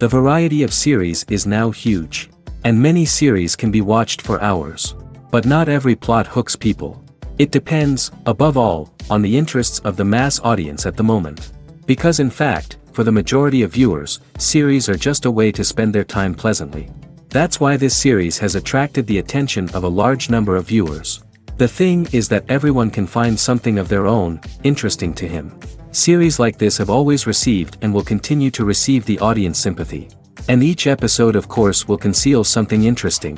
The variety of series is now huge. And many series can be watched for hours. But not every plot hooks people. It depends, above all, on the interests of the mass audience at the moment. Because in fact, for the majority of viewers, series are just a way to spend their time pleasantly. That's why this series has attracted the attention of a large number of viewers. The thing is that everyone can find something of their own, interesting to him. Series like this have always received and will continue to receive the audience sympathy. And each episode of course will conceal something interesting.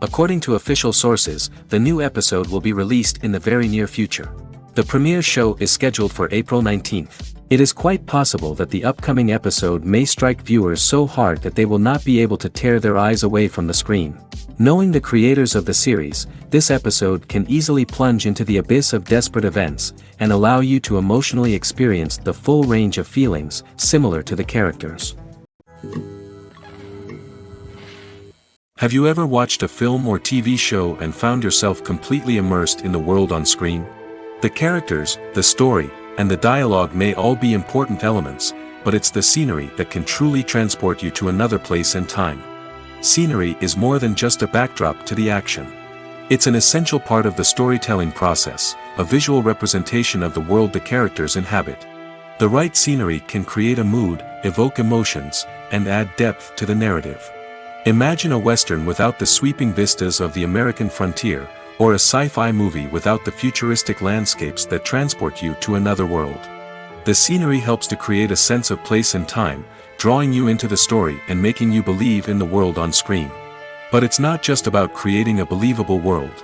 According to official sources, the new episode will be released in the very near future. The premiere show is scheduled for April 19th. It is quite possible that the upcoming episode may strike viewers so hard that they will not be able to tear their eyes away from the screen. Knowing the creators of the series, this episode can easily plunge into the abyss of desperate events, and allow you to emotionally experience the full range of feelings, similar to the characters. Have you ever watched a film or TV show and found yourself completely immersed in the world on screen? The characters, the story, and the dialogue may all be important elements, but it's the scenery that can truly transport you to another place and time. Scenery is more than just a backdrop to the action. It's an essential part of the storytelling process, a visual representation of the world the characters inhabit. The right scenery can create a mood, evoke emotions, and add depth to the narrative. Imagine a western without the sweeping vistas of the American frontier, or a sci-fi movie without the futuristic landscapes that transport you to another world. The scenery helps to create a sense of place and time, drawing you into the story and making you believe in the world on screen. But it's not just about creating a believable world.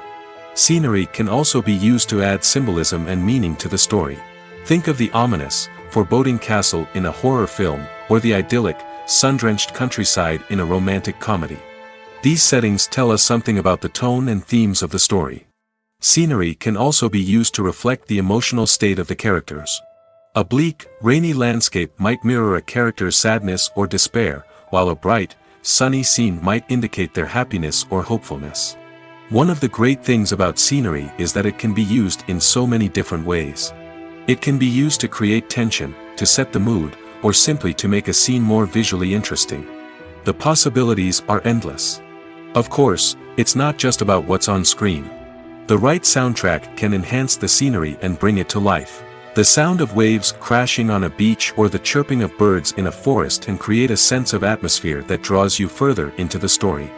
Scenery can also be used to add symbolism and meaning to the story. Think of the ominous, foreboding castle in a horror film, or the idyllic, sun-drenched countryside in a romantic comedy. These settings tell us something about the tone and themes of the story. Scenery can also be used to reflect the emotional state of the characters. A bleak, rainy landscape might mirror a character's sadness or despair, while a bright, sunny scene might indicate their happiness or hopefulness. One of the great things about scenery is that it can be used in so many different ways. It can be used to create tension, to set the mood, or simply to make a scene more visually interesting. The possibilities are endless. Of course, it's not just about what's on screen. The right soundtrack can enhance the scenery and bring it to life. The sound of waves crashing on a beach or the chirping of birds in a forest can create a sense of atmosphere that draws you further into the story.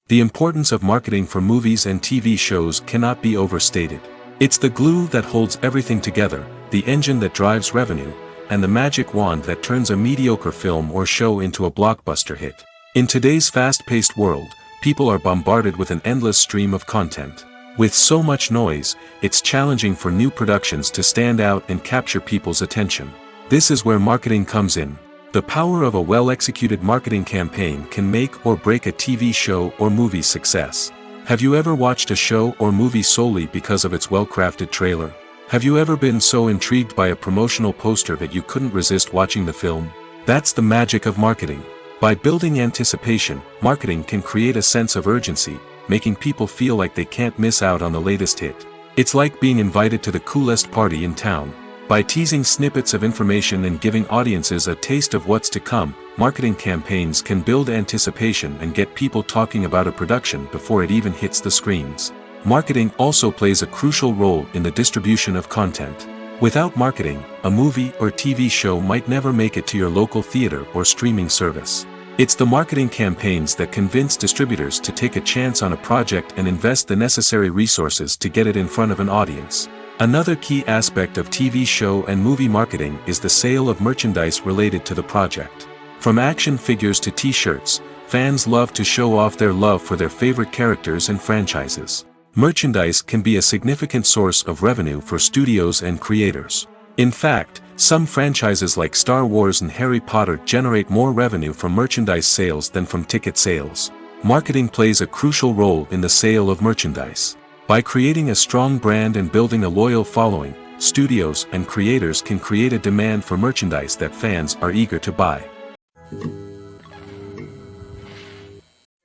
The importance of marketing for movies and TV shows cannot be overstated. It's the glue that holds everything together, the engine that drives revenue, and the magic wand that turns a mediocre film or show into a blockbuster hit. In today's fast-paced world, people are bombarded with an endless stream of content. With so much noise, it's challenging for new productions to stand out and capture people's attention. This is where marketing comes in. The power of a well-executed marketing campaign can make or break a TV show or movie's success. Have you ever watched a show or movie solely because of its well-crafted trailer? Have you ever been so intrigued by a promotional poster that you couldn't resist watching the film? That's the magic of marketing. By building anticipation, marketing can create a sense of urgency, making people feel like they can't miss out on the latest hit. It's like being invited to the coolest party in town. By teasing snippets of information and giving audiences a taste of what's to come, marketing campaigns can build anticipation and get people talking about a production before it even hits the screens. Marketing also plays a crucial role in the distribution of content. Without marketing, a movie or TV show might never make it to your local theater or streaming service. It's the marketing campaigns that convince distributors to take a chance on a project and invest the necessary resources to get it in front of an audience. Another key aspect of TV show and movie marketing is the sale of merchandise related to the project. From action figures to t-shirts, fans love to show off their love for their favorite characters and franchises. Merchandise can be a significant source of revenue for studios and creators. In fact, some franchises like Star Wars and Harry Potter generate more revenue from merchandise sales than from ticket sales. Marketing plays a crucial role in the sale of merchandise. By creating a strong brand and building a loyal following, studios and creators can create a demand for merchandise that fans are eager to buy.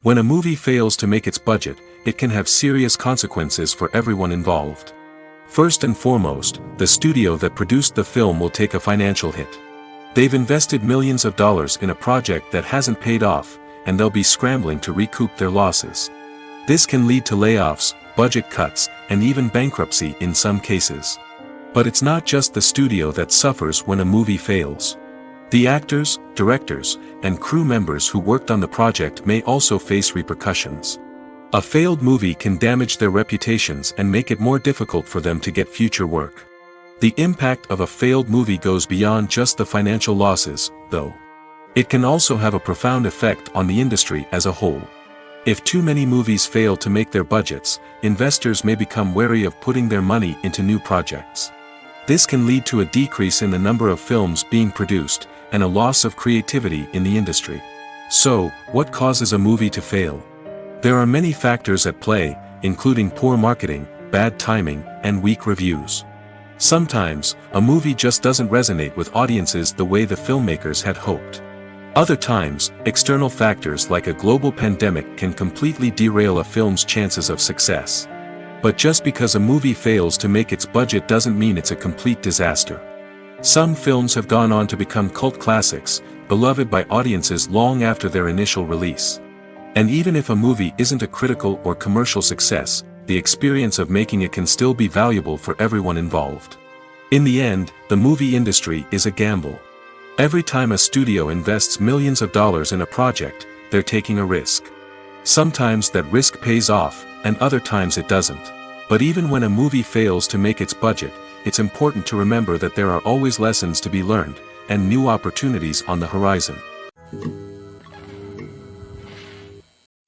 When a movie fails to make its budget, it can have serious consequences for everyone involved. First and foremost, the studio that produced the film will take a financial hit. They've invested millions of dollars in a project that hasn't paid off, and they'll be scrambling to recoup their losses. This can lead to layoffs, budget cuts, and even bankruptcy in some cases. But it's not just the studio that suffers when a movie fails. The actors, directors, and crew members who worked on the project may also face repercussions. A failed movie can damage their reputations and make it more difficult for them to get future work. The impact of a failed movie goes beyond just the financial losses, though. It can also have a profound effect on the industry as a whole. If too many movies fail to make their budgets, investors may become wary of putting their money into new projects. This can lead to a decrease in the number of films being produced, and a loss of creativity in the industry. So, what causes a movie to fail? There are many factors at play, including poor marketing, bad timing, and weak reviews. Sometimes, a movie just doesn't resonate with audiences the way the filmmakers had hoped. Other times, external factors like a global pandemic can completely derail a film's chances of success. But just because a movie fails to make its budget doesn't mean it's a complete disaster. Some films have gone on to become cult classics, beloved by audiences long after their initial release. And even if a movie isn't a critical or commercial success, the experience of making it can still be valuable for everyone involved. In the end, the movie industry is a gamble. Every time a studio invests millions of dollars in a project, they're taking a risk. Sometimes that risk pays off, and other times it doesn't. But even when a movie fails to make its budget, it's important to remember that there are always lessons to be learned, and new opportunities on the horizon.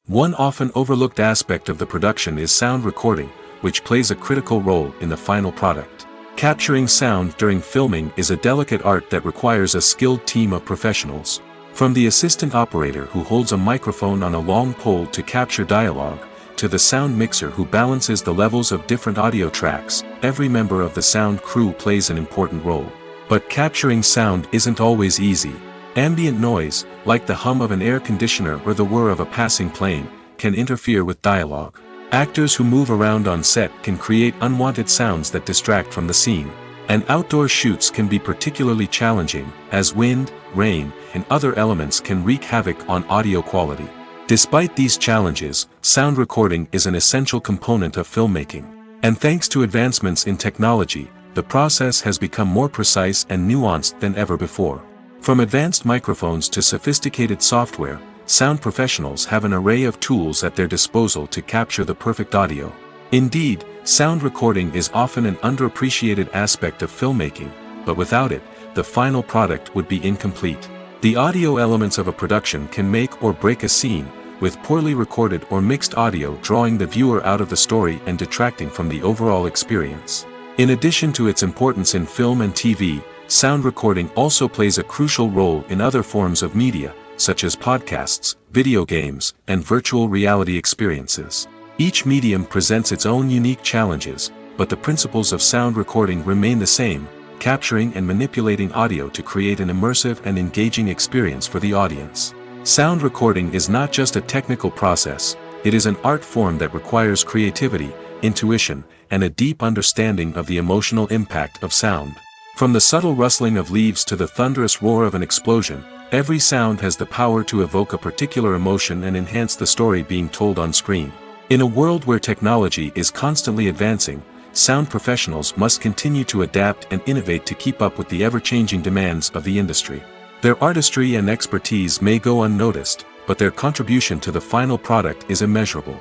One often overlooked aspect of the production is sound recording, which plays a critical role in the final product. Capturing sound during filming is a delicate art that requires a skilled team of professionals. From the assistant operator who holds a microphone on a long pole to capture dialogue, to the sound mixer who balances the levels of different audio tracks, every member of the sound crew plays an important role. But capturing sound isn't always easy. Ambient noise, like the hum of an air conditioner or the whir of a passing plane, can interfere with dialogue. Actors who move around on set can create unwanted sounds that distract from the scene. And outdoor shoots can be particularly challenging, as wind, rain, and other elements can wreak havoc on audio quality. Despite these challenges, sound recording is an essential component of filmmaking. And thanks to advancements in technology, the process has become more precise and nuanced than ever before. From advanced microphones to sophisticated software, sound professionals have an array of tools at their disposal to capture the perfect audio. Indeed, sound recording is often an underappreciated aspect of filmmaking, but without it, the final product would be incomplete. The audio elements of a production can make or break a scene, with poorly recorded or mixed audio drawing the viewer out of the story and detracting from the overall experience. In addition to its importance in film and TV, sound recording also plays a crucial role in other forms of media, such as podcasts, video games, and virtual reality experiences. Each medium presents its own unique challenges, but the principles of sound recording remain the same: capturing and manipulating audio to create an immersive and engaging experience for the audience. Sound recording is not just a technical process, it is an art form that requires creativity, intuition, and a deep understanding of the emotional impact of sound. From the subtle rustling of leaves to the thunderous roar of an explosion, every sound has the power to evoke a particular emotion and enhance the story being told on screen. In a world where technology is constantly advancing, sound professionals must continue to adapt and innovate to keep up with the ever-changing demands of the industry. Their artistry and expertise may go unnoticed, but their contribution to the final product is immeasurable.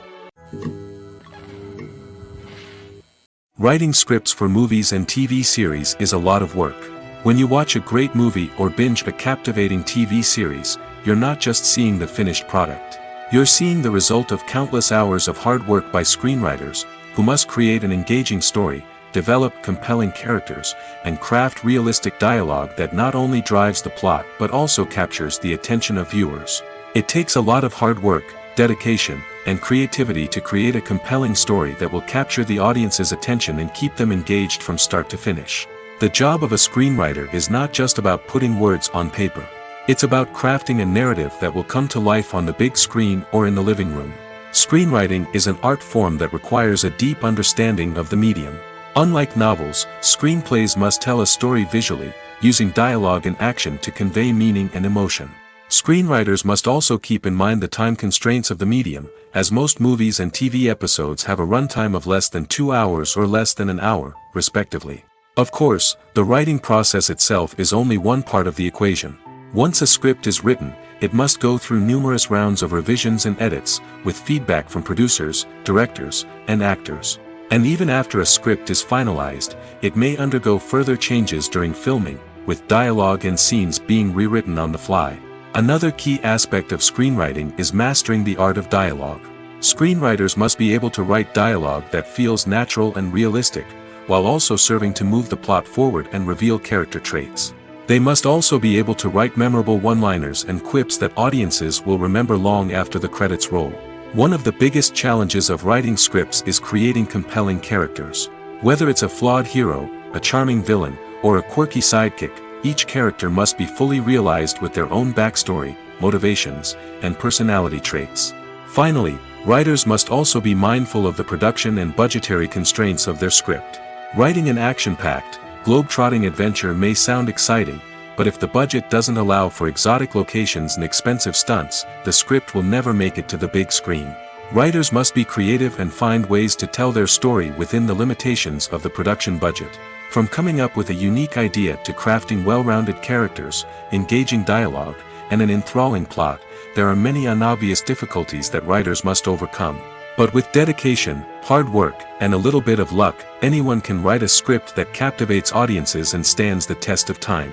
Writing scripts for movies and TV series is a lot of work. When you watch a great movie or binge a captivating TV series, you're not just seeing the finished product. You're seeing the result of countless hours of hard work by screenwriters, who must create an engaging story, develop compelling characters, and craft realistic dialogue that not only drives the plot but also captures the attention of viewers. It takes a lot of hard work, dedication, and creativity to create a compelling story that will capture the audience's attention and keep them engaged from start to finish. The job of a screenwriter is not just about putting words on paper. It's about crafting a narrative that will come to life on the big screen or in the living room. Screenwriting is an art form that requires a deep understanding of the medium. Unlike novels, screenplays must tell a story visually, using dialogue and action to convey meaning and emotion. Screenwriters must also keep in mind the time constraints of the medium, as most movies and TV episodes have a runtime of less than 2 hours or less than an hour, respectively. Of course, the writing process itself is only one part of the equation. Once a script is written, it must go through numerous rounds of revisions and edits, with feedback from producers, directors, and actors. And even after a script is finalized, it may undergo further changes during filming, with dialogue and scenes being rewritten on the fly. Another key aspect of screenwriting is mastering the art of dialogue. Screenwriters must be able to write dialogue that feels natural and realistic, while also serving to move the plot forward and reveal character traits. They must also be able to write memorable one-liners and quips that audiences will remember long after the credits roll. One of the biggest challenges of writing scripts is creating compelling characters. Whether it's a flawed hero, a charming villain, or a quirky sidekick, each character must be fully realized with their own backstory, motivations, and personality traits. Finally, writers must also be mindful of the production and budgetary constraints of their script. Writing an action-packed, globe-trotting adventure may sound exciting, but if the budget doesn't allow for exotic locations and expensive stunts, the script will never make it to the big screen. Writers must be creative and find ways to tell their story within the limitations of the production budget. From coming up with a unique idea to crafting well-rounded characters, engaging dialogue, and an enthralling plot, there are many unobvious difficulties that writers must overcome. But with dedication, hard work, and a little bit of luck, anyone can write a script that captivates audiences and stands the test of time.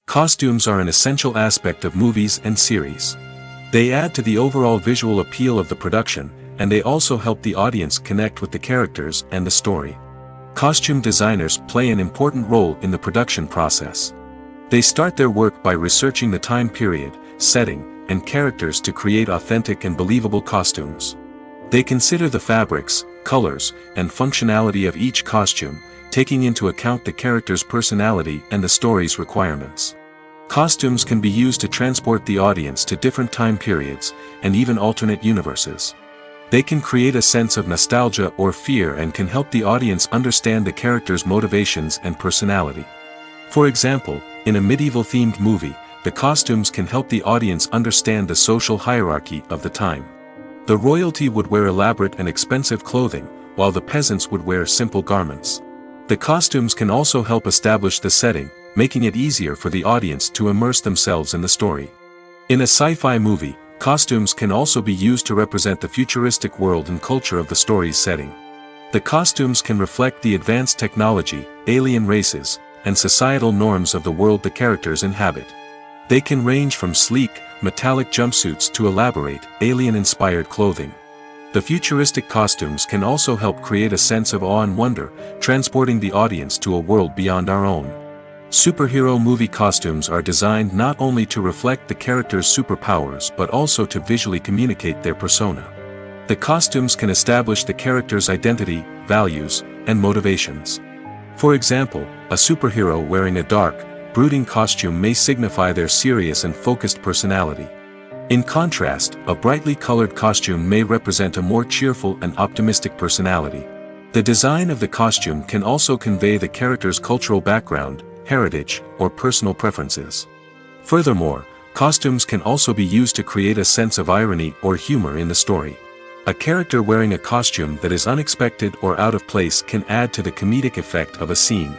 Costumes are an essential aspect of movies and series. They add to the overall visual appeal of the production, and they also help the audience connect with the characters and the story. Costume designers play an important role in the production process. They start their work by researching the time period, setting, and characters to create authentic and believable costumes. They consider the fabrics, colors, and functionality of each costume, taking into account the character's personality and the story's requirements. Costumes can be used to transport the audience to different time periods, and even alternate universes. They can create a sense of nostalgia or fear and can help the audience understand the character's motivations and personality. For example, in a medieval-themed movie, the costumes can help the audience understand the social hierarchy of the time. The royalty would wear elaborate and expensive clothing, while the peasants would wear simple garments. The costumes can also help establish the setting, making it easier for the audience to immerse themselves in the story. In a sci-fi movie, costumes can also be used to represent the futuristic world and culture of the story's setting. The costumes can reflect the advanced technology, alien races, and societal norms of the world the characters inhabit. They can range from sleek, metallic jumpsuits to elaborate, alien-inspired clothing. The futuristic costumes can also help create a sense of awe and wonder, transporting the audience to a world beyond our own. Superhero movie costumes are designed not only to reflect the character's superpowers but also to visually communicate their persona. The costumes can establish the character's identity, values, and motivations. For example, a superhero wearing a dark, brooding costume may signify their serious and focused personality. In contrast, a brightly colored costume may represent a more cheerful and optimistic personality. The design of the costume can also convey the character's cultural background, heritage, or personal preferences. Furthermore, costumes can also be used to create a sense of irony or humor in the story. A character wearing a costume that is unexpected or out of place can add to the comedic effect of a scene.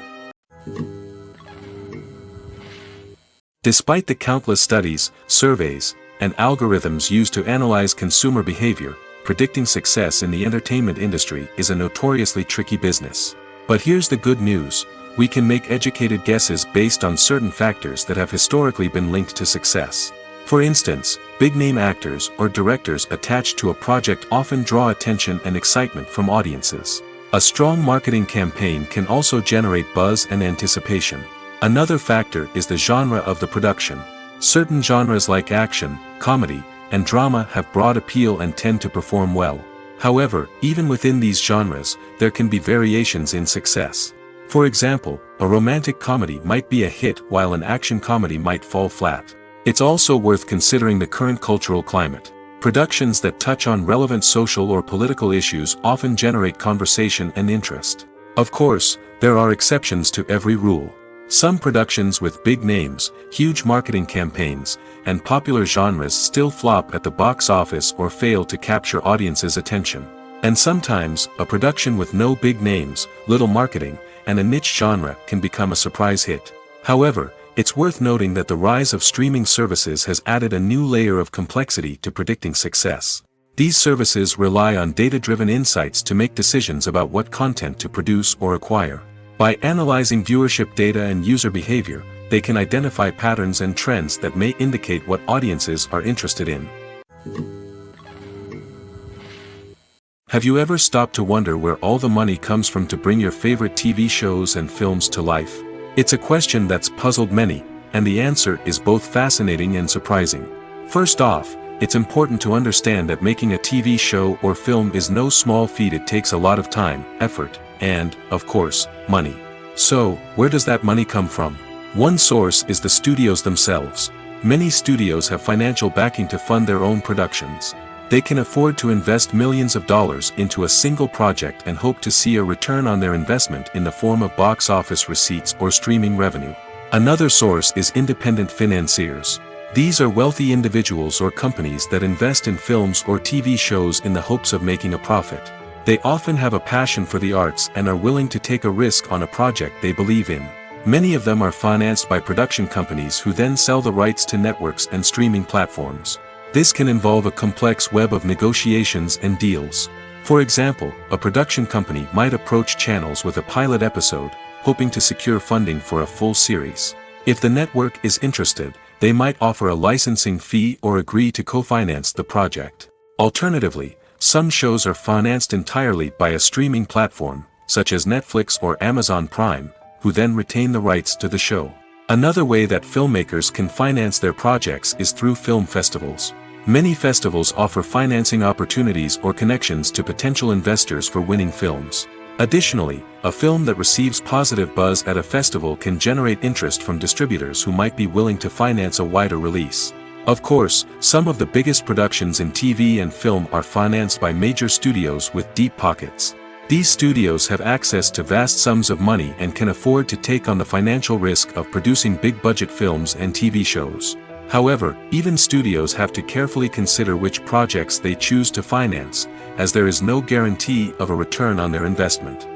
Despite the countless studies, surveys, and algorithms used to analyze consumer behavior, predicting success in the entertainment industry is a notoriously tricky business. But here's the good news: we can make educated guesses based on certain factors that have historically been linked to success. For instance, big-name actors or directors attached to a project often draw attention and excitement from audiences. A strong marketing campaign can also generate buzz and anticipation. Another factor is the genre of the production. Certain genres like action, comedy, and drama have broad appeal and tend to perform well. However, even within these genres, there can be variations in success. For example, a romantic comedy might be a hit while an action comedy might fall flat. It's also worth considering the current cultural climate. Productions that touch on relevant social or political issues often generate conversation and interest. Of course, there are exceptions to every rule. Some productions with big names, huge marketing campaigns, and popular genres still flop at the box office or fail to capture audiences' attention. And sometimes, a production with no big names, little marketing, and a niche genre can become a surprise hit. However, it's worth noting that the rise of streaming services has added a new layer of complexity to predicting success. These services rely on data-driven insights to make decisions about what content to produce or acquire. By analyzing viewership data and user behavior, they can identify patterns and trends that may indicate what audiences are interested in. Have you ever stopped to wonder where all the money comes from to bring your favorite TV shows and films to life? It's a question that's puzzled many, and the answer is both fascinating and surprising. First off, it's important to understand that making a TV show or film is no small feat. It takes a lot of time, effort, and, of course, money. So, where does that money come from? One source is the studios themselves. Many studios have financial backing to fund their own productions. They can afford to invest millions of dollars into a single project and hope to see a return on their investment in the form of box office receipts or streaming revenue. Another source is independent financiers. These are wealthy individuals or companies that invest in films or TV shows in the hopes of making a profit. They often have a passion for the arts and are willing to take a risk on a project they believe in. Many of them are financed by production companies who then sell the rights to networks and streaming platforms. This can involve a complex web of negotiations and deals. For example, a production company might approach channels with a pilot episode, hoping to secure funding for a full series. If the network is interested, they might offer a licensing fee or agree to co-finance the project. Alternatively, some shows are financed entirely by a streaming platform, such as Netflix or Amazon Prime, who then retain the rights to the show. Another way that filmmakers can finance their projects is through film festivals. Many festivals offer financing opportunities or connections to potential investors for winning films. Additionally, a film that receives positive buzz at a festival can generate interest from distributors who might be willing to finance a wider release. Of course, some of the biggest productions in TV and film are financed by major studios with deep pockets. These studios have access to vast sums of money and can afford to take on the financial risk of producing big-budget films and TV shows. However, even studios have to carefully consider which projects they choose to finance, as there is no guarantee of a return on their investment.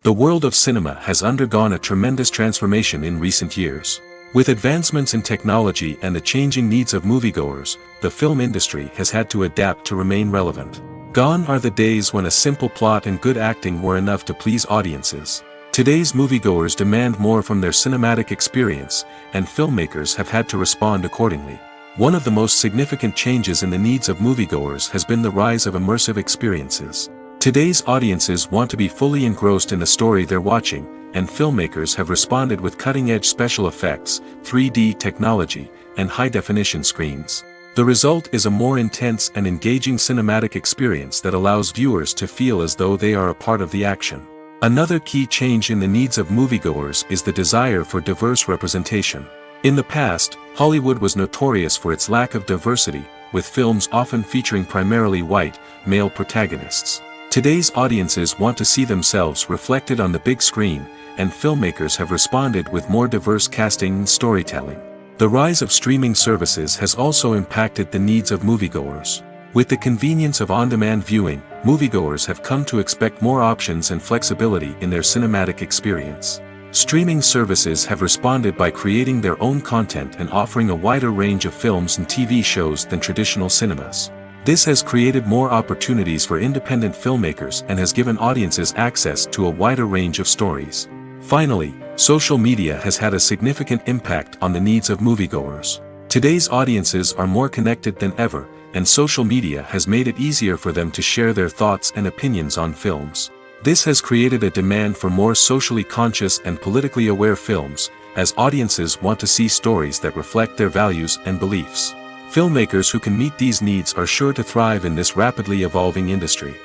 The world of cinema has undergone a tremendous transformation in recent years. With advancements in technology and the changing needs of moviegoers, the film industry has had to adapt to remain relevant. Gone are the days when a simple plot and good acting were enough to please audiences. Today's moviegoers demand more from their cinematic experience, and filmmakers have had to respond accordingly. One of the most significant changes in the needs of moviegoers has been the rise of immersive experiences. Today's audiences want to be fully engrossed in the story they're watching, and filmmakers have responded with cutting-edge special effects, 3D technology, and high-definition screens. The result is a more intense and engaging cinematic experience that allows viewers to feel as though they are a part of the action. Another key change in the needs of moviegoers is the desire for diverse representation. In the past, Hollywood was notorious for its lack of diversity, with films often featuring primarily white, male protagonists. Today's audiences want to see themselves reflected on the big screen, and filmmakers have responded with more diverse casting and storytelling. The rise of streaming services has also impacted the needs of moviegoers. With the convenience of on-demand viewing, moviegoers have come to expect more options and flexibility in their cinematic experience. Streaming services have responded by creating their own content and offering a wider range of films and TV shows than traditional cinemas. This has created more opportunities for independent filmmakers and has given audiences access to a wider range of stories. Finally, social media has had a significant impact on the needs of moviegoers. Today's audiences are more connected than ever, and social media has made it easier for them to share their thoughts and opinions on films. This has created a demand for more socially conscious and politically aware films, as audiences want to see stories that reflect their values and beliefs. Filmmakers who can meet these needs are sure to thrive in this rapidly evolving industry.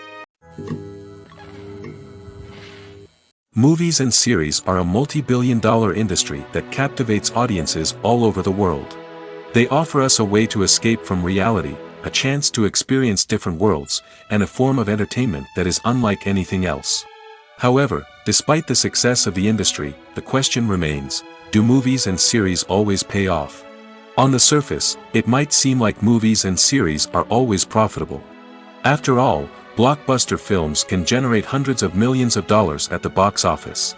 Movies and series are a multi-billion-dollar industry that captivates audiences all over the world. They offer us a way to escape from reality, a chance to experience different worlds, and a form of entertainment that is unlike anything else. However, despite the success of the industry, the question remains, do movies and series always pay off? On the surface, it might seem like movies and series are always profitable. After all, blockbuster films can generate hundreds of millions of dollars at the box office.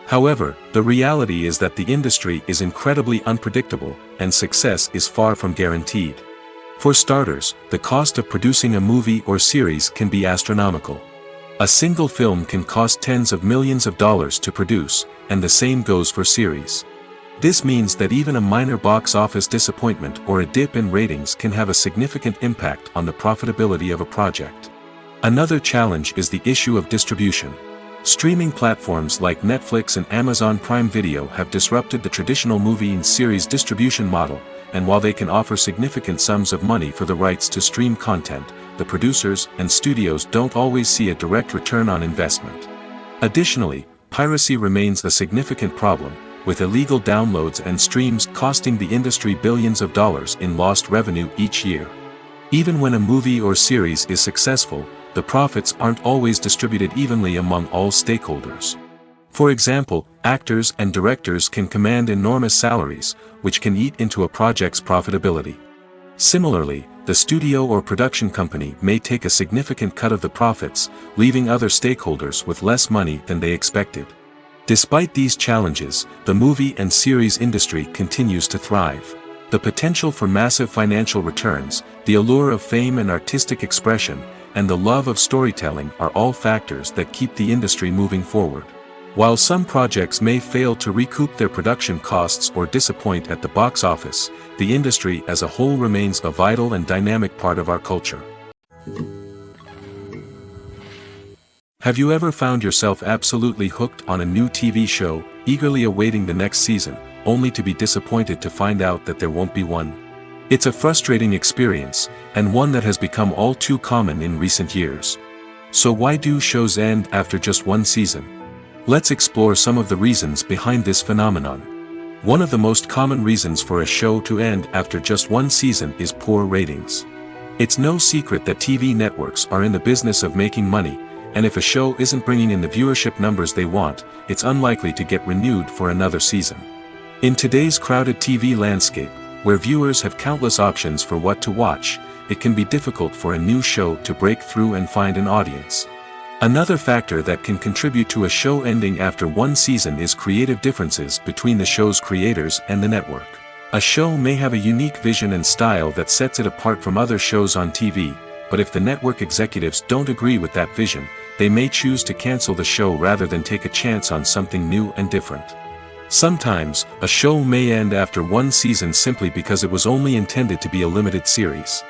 However, the reality is that the industry is incredibly unpredictable, and success is far from guaranteed. For starters, the cost of producing a movie or series can be astronomical. A single film can cost tens of millions of dollars to produce, and the same goes for series. This means that even a minor box office disappointment or a dip in ratings can have a significant impact on the profitability of a project. Another challenge is the issue of distribution. Streaming platforms like Netflix and Amazon Prime Video have disrupted the traditional movie and series distribution model, and while they can offer significant sums of money for the rights to stream content, the producers and studios don't always see a direct return on investment. Additionally, piracy remains a significant problem, with illegal downloads and streams costing the industry billions of dollars in lost revenue each year. Even when a movie or series is successful, the profits aren't always distributed evenly among all stakeholders. For example, actors and directors can command enormous salaries, which can eat into a project's profitability. Similarly, the studio or production company may take a significant cut of the profits, leaving other stakeholders with less money than they expected. Despite these challenges, the movie and series industry continues to thrive. The potential for massive financial returns, the allure of fame and artistic expression, and the love of storytelling are all factors that keep the industry moving forward. While some projects may fail to recoup their production costs or disappoint at the box office, the industry as a whole remains a vital and dynamic part of our culture. Have you ever found yourself absolutely hooked on a new TV show, eagerly awaiting the next season, only to be disappointed to find out that there won't be one? It's a frustrating experience, and one that has become all too common in recent years. So why do shows end after just one season? Let's explore some of the reasons behind this phenomenon. One of the most common reasons for a show to end after just one season is poor ratings. It's no secret that TV networks are in the business of making money, and if a show isn't bringing in the viewership numbers they want, it's unlikely to get renewed for another season. In today's crowded TV landscape, where viewers have countless options for what to watch, it can be difficult for a new show to break through and find an audience. Another factor that can contribute to a show ending after one season is creative differences between the show's creators and the network. A show may have a unique vision and style that sets it apart from other shows on TV, but if the network executives don't agree with that vision, they may choose to cancel the show rather than take a chance on something new and different. Sometimes, a show may end after one season simply because it was only intended to be a limited series.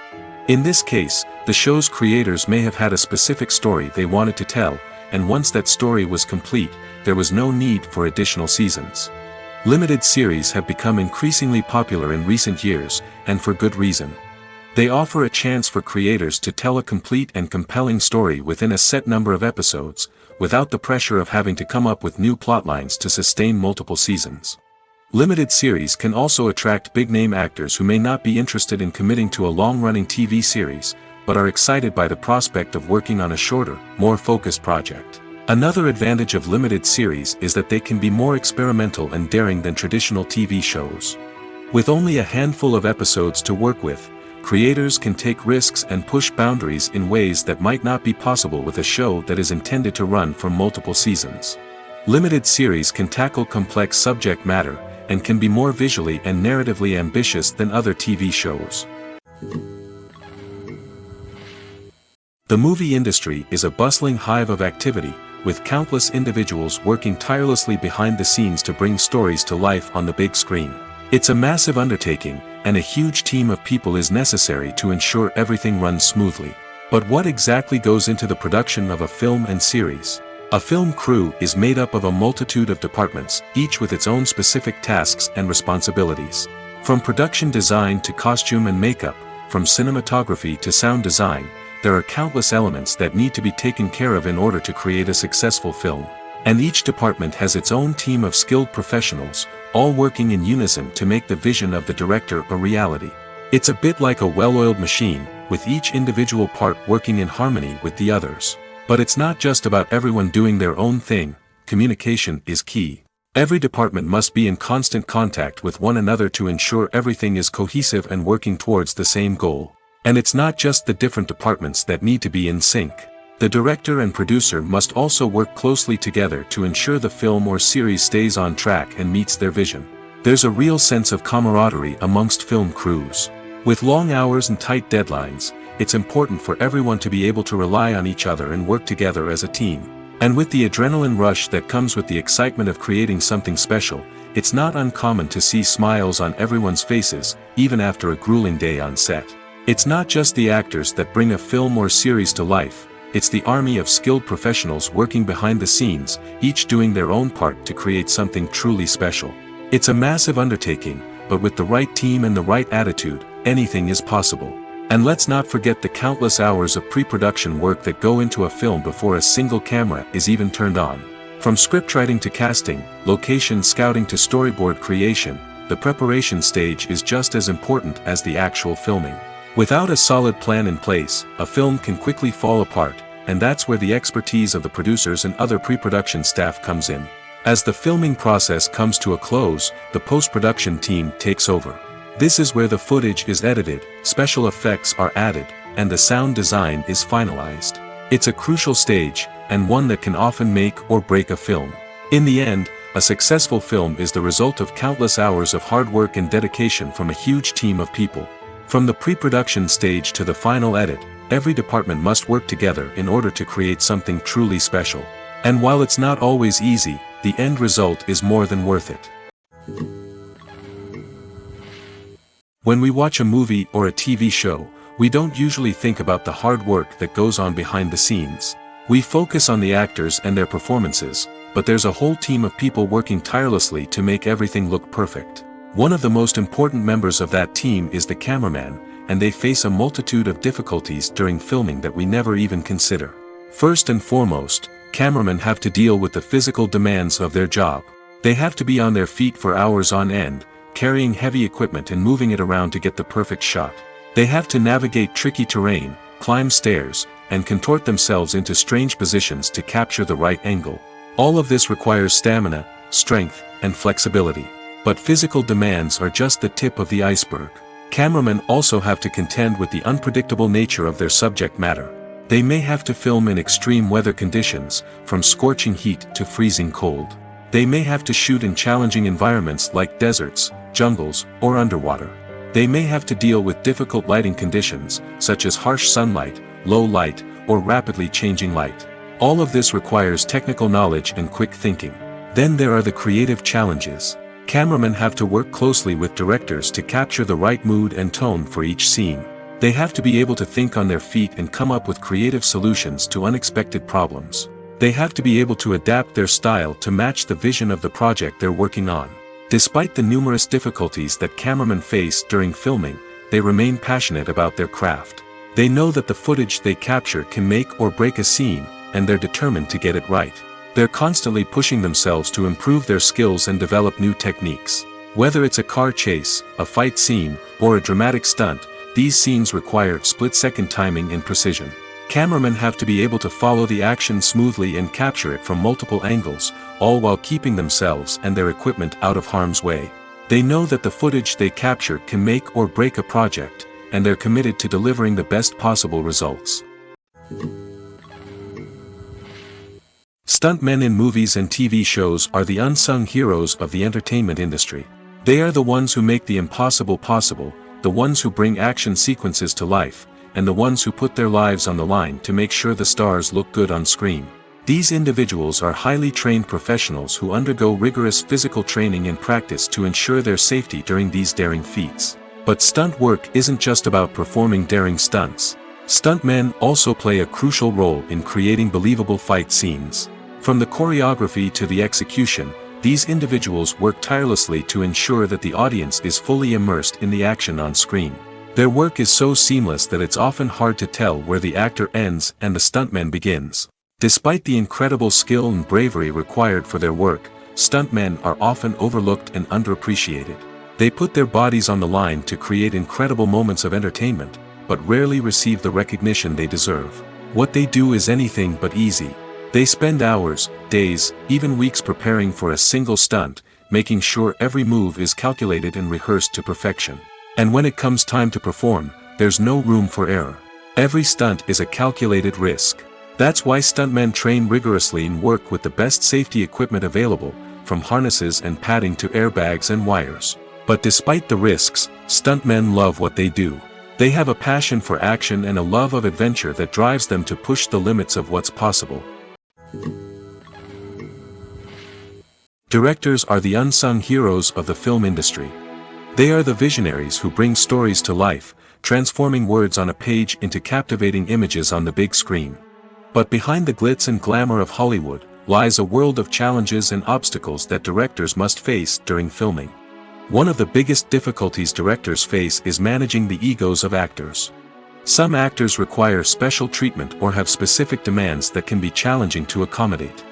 In this case, the show's creators may have had a specific story they wanted to tell, and once that story was complete, there was no need for additional seasons. Limited series have become increasingly popular in recent years, and for good reason. They offer a chance for creators to tell a complete and compelling story within a set number of episodes, without the pressure of having to come up with new plotlines to sustain multiple seasons. Limited series can also attract big-name actors who may not be interested in committing to a long-running TV series, but are excited by the prospect of working on a shorter, more focused project. Another advantage of limited series is that they can be more experimental and daring than traditional TV shows. With only a handful of episodes to work with, creators can take risks and push boundaries in ways that might not be possible with a show that is intended to run for multiple seasons. Limited series can tackle complex subject matter, and can be more visually and narratively ambitious than other TV shows. The movie industry is a bustling hive of activity, with countless individuals working tirelessly behind the scenes to bring stories to life on the big screen. It's a massive undertaking, and a huge team of people is necessary to ensure everything runs smoothly. But what exactly goes into the production of a film and series? A film crew is made up of a multitude of departments, each with its own specific tasks and responsibilities. From production design to costume and makeup, from cinematography to sound design, there are countless elements that need to be taken care of in order to create a successful film. And each department has its own team of skilled professionals, all working in unison to make the vision of the director a reality. It's a bit like a well-oiled machine, with each individual part working in harmony with the others. But it's not just about everyone doing their own thing, communication is key. Every department must be in constant contact with one another to ensure everything is cohesive and working towards the same goal. And it's not just the different departments that need to be in sync. The director and producer must also work closely together to ensure the film or series stays on track and meets their vision. There's a real sense of camaraderie amongst film crews. With long hours and tight deadlines, it's important for everyone to be able to rely on each other and work together as a team. And with the adrenaline rush that comes with the excitement of creating something special, it's not uncommon to see smiles on everyone's faces, even after a grueling day on set. It's not just the actors that bring a film or series to life, it's the army of skilled professionals working behind the scenes, each doing their own part to create something truly special. It's a massive undertaking, but with the right team and the right attitude, anything is possible. And let's not forget the countless hours of pre-production work that go into a film before a single camera is even turned on. From scriptwriting to casting, location scouting to storyboard creation, the preparation stage is just as important as the actual filming. Without a solid plan in place, a film can quickly fall apart, and that's where the expertise of the producers and other pre-production staff comes in. As the filming process comes to a close, the post-production team takes over. This is where the footage is edited, special effects are added, and the sound design is finalized. It's a crucial stage, and one that can often make or break a film. In the end, a successful film is the result of countless hours of hard work and dedication from a huge team of people. From the pre-production stage to the final edit, every department must work together in order to create something truly special. And while it's not always easy, the end result is more than worth it. When we watch a movie or a TV show, we don't usually think about the hard work that goes on behind the scenes. We focus on the actors and their performances, but there's a whole team of people working tirelessly to make everything look perfect. One of the most important members of that team is the cameraman, and they face a multitude of difficulties during filming that we never even consider. First and foremost, cameramen have to deal with the physical demands of their job. They have to be on their feet for hours on end, carrying heavy equipment and moving it around to get the perfect shot. They have to navigate tricky terrain, climb stairs, and contort themselves into strange positions to capture the right angle. All of this requires stamina, strength, and flexibility. But physical demands are just the tip of the iceberg. Cameramen also have to contend with the unpredictable nature of their subject matter. They may have to film in extreme weather conditions, from scorching heat to freezing cold. They may have to shoot in challenging environments like deserts, jungles, or underwater. They may have to deal with difficult lighting conditions, such as harsh sunlight, low light, or rapidly changing light. All of this requires technical knowledge and quick thinking. Then there are the creative challenges. Cameramen have to work closely with directors to capture the right mood and tone for each scene. They have to be able to think on their feet and come up with creative solutions to unexpected problems. They have to be able to adapt their style to match the vision of the project they're working on. Despite the numerous difficulties that cameramen face during filming, they remain passionate about their craft. They know that the footage they capture can make or break a scene, and they're determined to get it right. They're constantly pushing themselves to improve their skills and develop new techniques. Whether it's a car chase, a fight scene, or a dramatic stunt, these scenes require split-second timing and precision. Cameramen have to be able to follow the action smoothly and capture it from multiple angles, all while keeping themselves and their equipment out of harm's way. They know that the footage they capture can make or break a project, and they're committed to delivering the best possible results. Stuntmen in movies and TV shows are the unsung heroes of the entertainment industry. They are the ones who make the impossible possible, the ones who bring action sequences to life, and the ones who put their lives on the line to make sure the stars look good on screen. These individuals are highly trained professionals who undergo rigorous physical training and practice to ensure their safety during these daring feats. But stunt work isn't just about performing daring stunts. Stuntmen also play a crucial role in creating believable fight scenes. From the choreography to the execution, these individuals work tirelessly to ensure that the audience is fully immersed in the action on screen. Their work is so seamless that it's often hard to tell where the actor ends and the stuntman begins. Despite the incredible skill and bravery required for their work, stuntmen are often overlooked and underappreciated. They put their bodies on the line to create incredible moments of entertainment, but rarely receive the recognition they deserve. What they do is anything but easy. They spend hours, days, even weeks preparing for a single stunt, making sure every move is calculated and rehearsed to perfection. And when it comes time to perform, there's no room for error. Every stunt is a calculated risk. That's why stuntmen train rigorously and work with the best safety equipment available, from harnesses and padding to airbags and wires. But despite the risks, stuntmen love what they do. They have a passion for action and a love of adventure that drives them to push the limits of what's possible. Directors are the unsung heroes of the film industry. They are the visionaries who bring stories to life, transforming words on a page into captivating images on the big screen. But behind the glitz and glamour of Hollywood, lies a world of challenges and obstacles that directors must face during filming. One of the biggest difficulties directors face is managing the egos of actors. Some actors require special treatment or have specific demands that can be challenging to accommodate.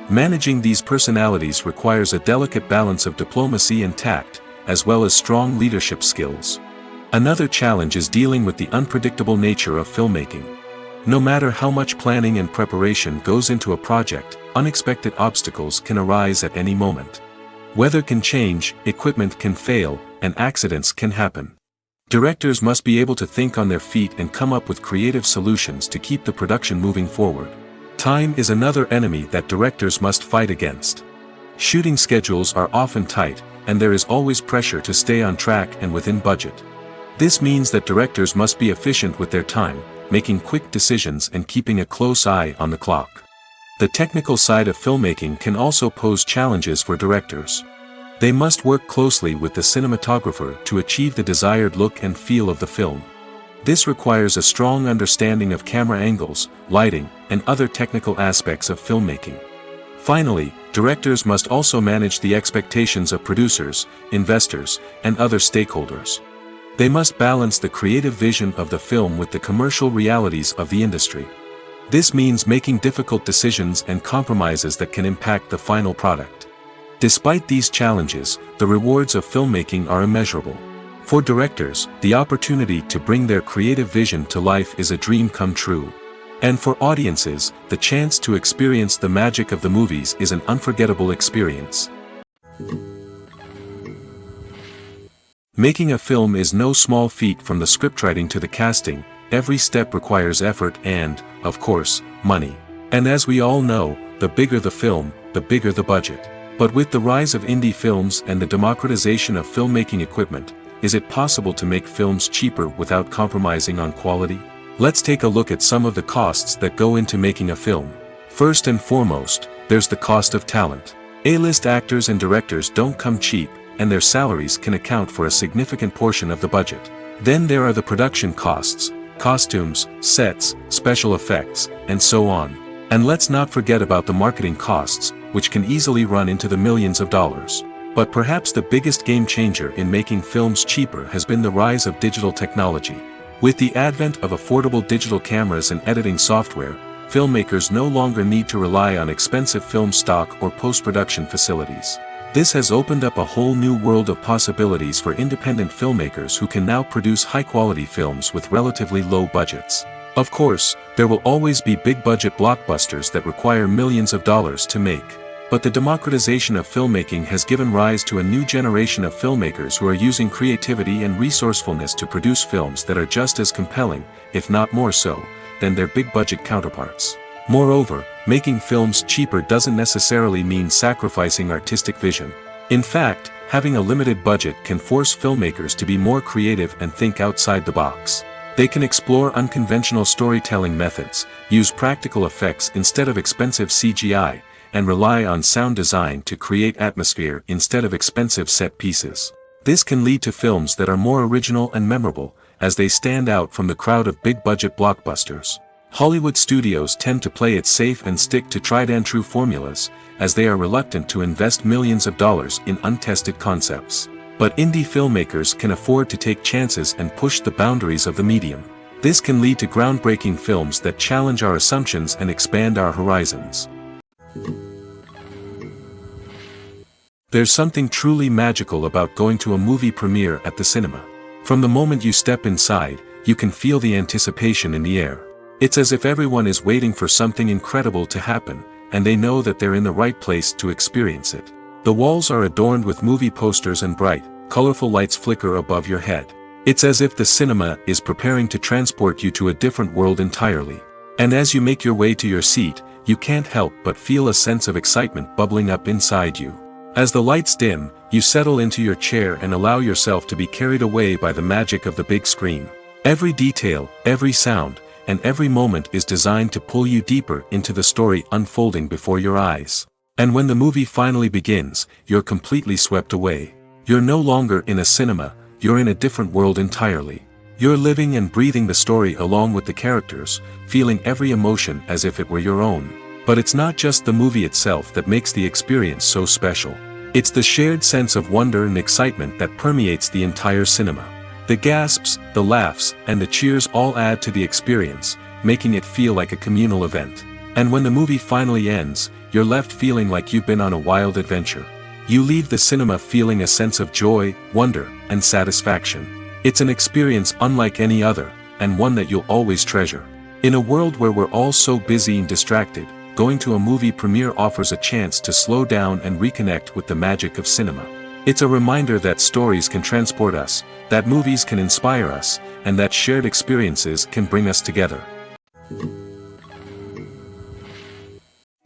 Managing these personalities requires a delicate balance of diplomacy and tact, as well as strong leadership skills. Another challenge is dealing with the unpredictable nature of filmmaking. No matter how much planning and preparation goes into a project, unexpected obstacles can arise at any moment. Weather can change, equipment can fail, and accidents can happen. Directors must be able to think on their feet and come up with creative solutions to keep the production moving forward. Time is another enemy that directors must fight against. Shooting schedules are often tight, and there is always pressure to stay on track and within budget. This means that directors must be efficient with their time, making quick decisions and keeping a close eye on the clock. The technical side of filmmaking can also pose challenges for directors. They must work closely with the cinematographer to achieve the desired look and feel of the film. This requires a strong understanding of camera angles, lighting, and other technical aspects of filmmaking. Finally, directors must also manage the expectations of producers, investors, and other stakeholders. They must balance the creative vision of the film with the commercial realities of the industry. This means making difficult decisions and compromises that can impact the final product. Despite these challenges, the rewards of filmmaking are immeasurable. For directors, the opportunity to bring their creative vision to life is a dream come true. And for audiences, the chance to experience the magic of the movies is an unforgettable experience. Making a film is no small feat. From the scriptwriting to the casting, every step requires effort and, of course, money. And as we all know, the bigger the film, the bigger the budget. But with the rise of indie films and the democratization of filmmaking equipment, is it possible to make films cheaper without compromising on quality? Let's take a look at some of the costs that go into making a film. First and foremost, there's the cost of talent. A-list actors and directors don't come cheap, and their salaries can account for a significant portion of the budget. Then there are the production costs, costumes, sets, special effects, and so on. And let's not forget about the marketing costs, which can easily run into the millions of dollars. But perhaps the biggest game changer in making films cheaper has been the rise of digital technology. With the advent of affordable digital cameras and editing software, filmmakers no longer need to rely on expensive film stock or post-production facilities. This has opened up a whole new world of possibilities for independent filmmakers who can now produce high-quality films with relatively low budgets. Of course, there will always be big-budget blockbusters that require millions of dollars to make. But the democratization of filmmaking has given rise to a new generation of filmmakers who are using creativity and resourcefulness to produce films that are just as compelling, if not more so, than their big-budget counterparts. Moreover, making films cheaper doesn't necessarily mean sacrificing artistic vision. In fact, having a limited budget can force filmmakers to be more creative and think outside the box. They can explore unconventional storytelling methods, use practical effects instead of expensive CGI, and rely on sound design to create atmosphere instead of expensive set pieces. This can lead to films that are more original and memorable, as they stand out from the crowd of big-budget blockbusters. Hollywood studios tend to play it safe and stick to tried-and-true formulas, as they are reluctant to invest millions of dollars in untested concepts. But indie filmmakers can afford to take chances and push the boundaries of the medium. This can lead to groundbreaking films that challenge our assumptions and expand our horizons. There's something truly magical about going to a movie premiere at the cinema. From the moment you step inside, you can feel the anticipation in the air. It's as if everyone is waiting for something incredible to happen, and they know that they're in the right place to experience it. The walls are adorned with movie posters and bright, colorful lights flicker above your head. It's as if the cinema is preparing to transport you to a different world entirely. And as you make your way to your seat, you can't help but feel a sense of excitement bubbling up inside you. As the lights dim, you settle into your chair and allow yourself to be carried away by the magic of the big screen. Every detail, every sound, and every moment is designed to pull you deeper into the story unfolding before your eyes. And when the movie finally begins, you're completely swept away. You're no longer in a cinema, you're in a different world entirely. You're living and breathing the story along with the characters, feeling every emotion as if it were your own. But it's not just the movie itself that makes the experience so special. It's the shared sense of wonder and excitement that permeates the entire cinema. The gasps, the laughs, and the cheers all add to the experience, making it feel like a communal event. And when the movie finally ends, you're left feeling like you've been on a wild adventure. You leave the cinema feeling a sense of joy, wonder, and satisfaction. It's an experience unlike any other, and one that you'll always treasure. In a world where we're all so busy and distracted, going to a movie premiere offers a chance to slow down and reconnect with the magic of cinema. It's a reminder that stories can transport us, that movies can inspire us, and that shared experiences can bring us together.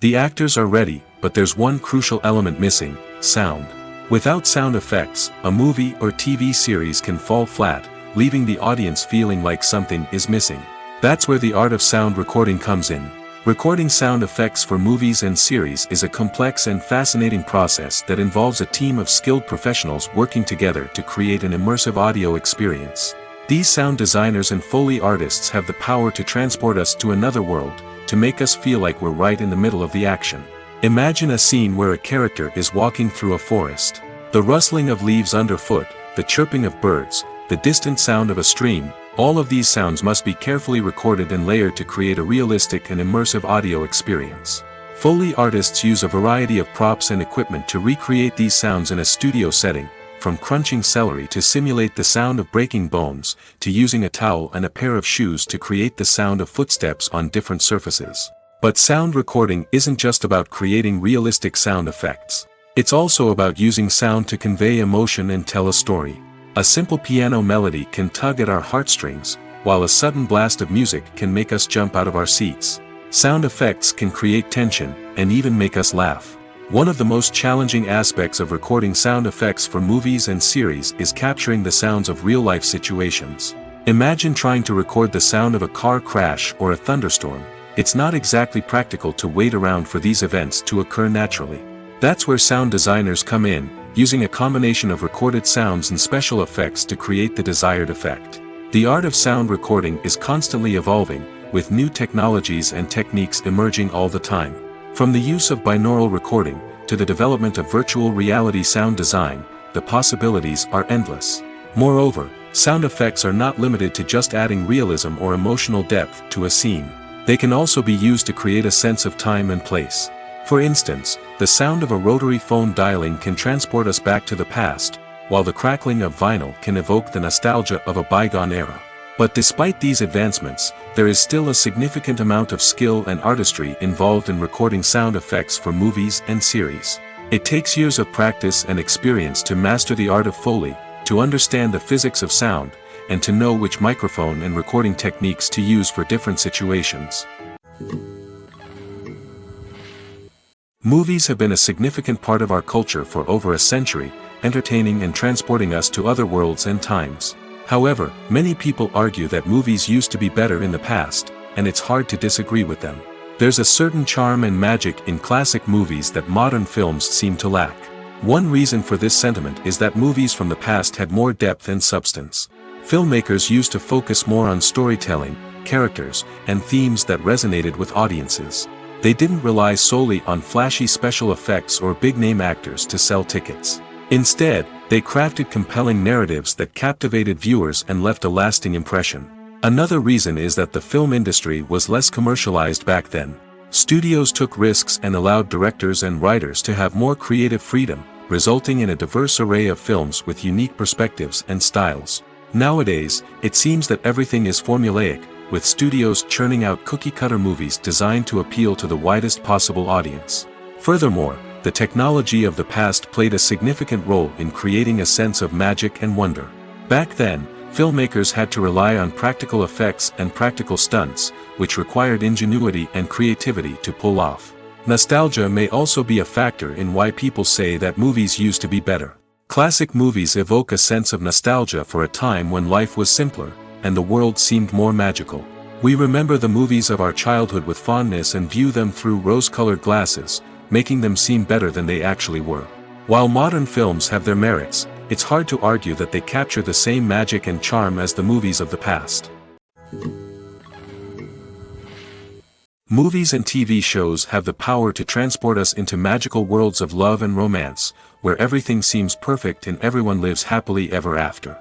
The actors are ready, but there's one crucial element missing: sound. Without sound effects, a movie or TV series can fall flat, leaving the audience feeling like something is missing. That's where the art of sound recording comes in. Recording sound effects for movies and series is a complex and fascinating process that involves a team of skilled professionals working together to create an immersive audio experience. These sound designers and Foley artists have the power to transport us to another world, to make us feel like we're right in the middle of the action. Imagine a scene where a character is walking through a forest. The rustling of leaves underfoot, the chirping of birds, the distant sound of a stream, all of these sounds must be carefully recorded and layered to create a realistic and immersive audio experience. Foley artists use a variety of props and equipment to recreate these sounds in a studio setting, from crunching celery to simulate the sound of breaking bones, to using a towel and a pair of shoes to create the sound of footsteps on different surfaces. But sound recording isn't just about creating realistic sound effects. It's also about using sound to convey emotion and tell a story. A simple piano melody can tug at our heartstrings, while a sudden blast of music can make us jump out of our seats. Sound effects can create tension, and even make us laugh. One of the most challenging aspects of recording sound effects for movies and series is capturing the sounds of real-life situations. Imagine trying to record the sound of a car crash or a thunderstorm. It's not exactly practical to wait around for these events to occur naturally. That's where sound designers come in, using a combination of recorded sounds and special effects to create the desired effect. The art of sound recording is constantly evolving, with new technologies and techniques emerging all the time. From the use of binaural recording, to the development of virtual reality sound design, the possibilities are endless. Moreover, sound effects are not limited to just adding realism or emotional depth to a scene. They can also be used to create a sense of time and place. For instance, the sound of a rotary phone dialing can transport us back to the past, while the crackling of vinyl can evoke the nostalgia of a bygone era. But despite these advancements, there is still a significant amount of skill and artistry involved in recording sound effects for movies and series. It takes years of practice and experience to master the art of Foley, to understand the physics of sound, and to know which microphone and recording techniques to use for different situations. Movies have been a significant part of our culture for over a century, entertaining and transporting us to other worlds and times. However, many people argue that movies used to be better in the past, and it's hard to disagree with them. There's a certain charm and magic in classic movies that modern films seem to lack. One reason for this sentiment is that movies from the past had more depth and substance. Filmmakers used to focus more on storytelling, characters, and themes that resonated with audiences. They didn't rely solely on flashy special effects or big-name actors to sell tickets. Instead, they crafted compelling narratives that captivated viewers and left a lasting impression. Another reason is that the film industry was less commercialized back then. Studios took risks and allowed directors and writers to have more creative freedom, resulting in a diverse array of films with unique perspectives and styles. Nowadays, it seems that everything is formulaic, with studios churning out cookie-cutter movies designed to appeal to the widest possible audience. Furthermore, the technology of the past played a significant role in creating a sense of magic and wonder. Back then, filmmakers had to rely on practical effects and practical stunts, which required ingenuity and creativity to pull off. Nostalgia may also be a factor in why people say that movies used to be better. Classic movies evoke a sense of nostalgia for a time when life was simpler, and the world seemed more magical. We remember the movies of our childhood with fondness and view them through rose-colored glasses, making them seem better than they actually were. While modern films have their merits, it's hard to argue that they capture the same magic and charm as the movies of the past. Movies and TV shows have the power to transport us into magical worlds of love and romance, where everything seems perfect and everyone lives happily ever after.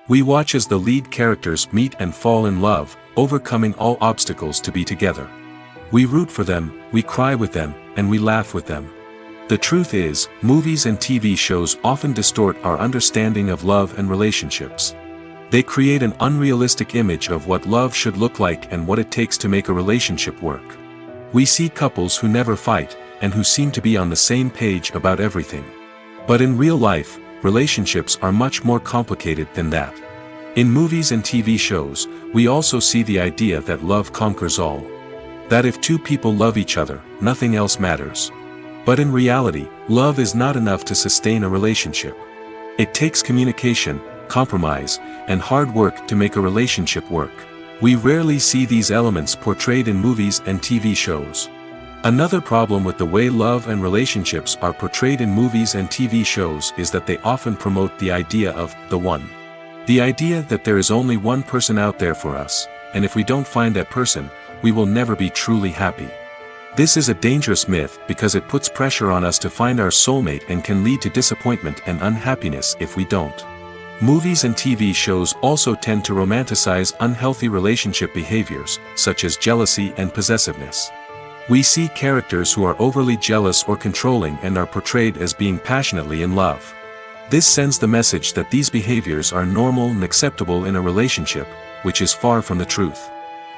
We watch as the lead characters meet and fall in love, overcoming all obstacles to be together. We root for them, we cry with them, and we laugh with them. The truth is, movies and TV shows often distort our understanding of love and relationships. They create an unrealistic image of what love should look like and what it takes to make a relationship work. We see couples who never fight, and who seem to be on the same page about everything. But in real life, relationships are much more complicated than that. In movies and TV shows, we also see the idea that love conquers all. That if two people love each other, nothing else matters. But in reality, love is not enough to sustain a relationship. It takes communication, compromise, and hard work to make a relationship work. We rarely see these elements portrayed in movies and TV shows. Another problem with the way love and relationships are portrayed in movies and TV shows is that they often promote the idea of the one. The idea that there is only one person out there for us, and if we don't find that person, we will never be truly happy. This is a dangerous myth because it puts pressure on us to find our soulmate and can lead to disappointment and unhappiness if we don't. Movies and TV shows also tend to romanticize unhealthy relationship behaviors, such as jealousy and possessiveness. We see characters who are overly jealous or controlling and are portrayed as being passionately in love. This sends the message that these behaviors are normal and acceptable in a relationship, which is far from the truth.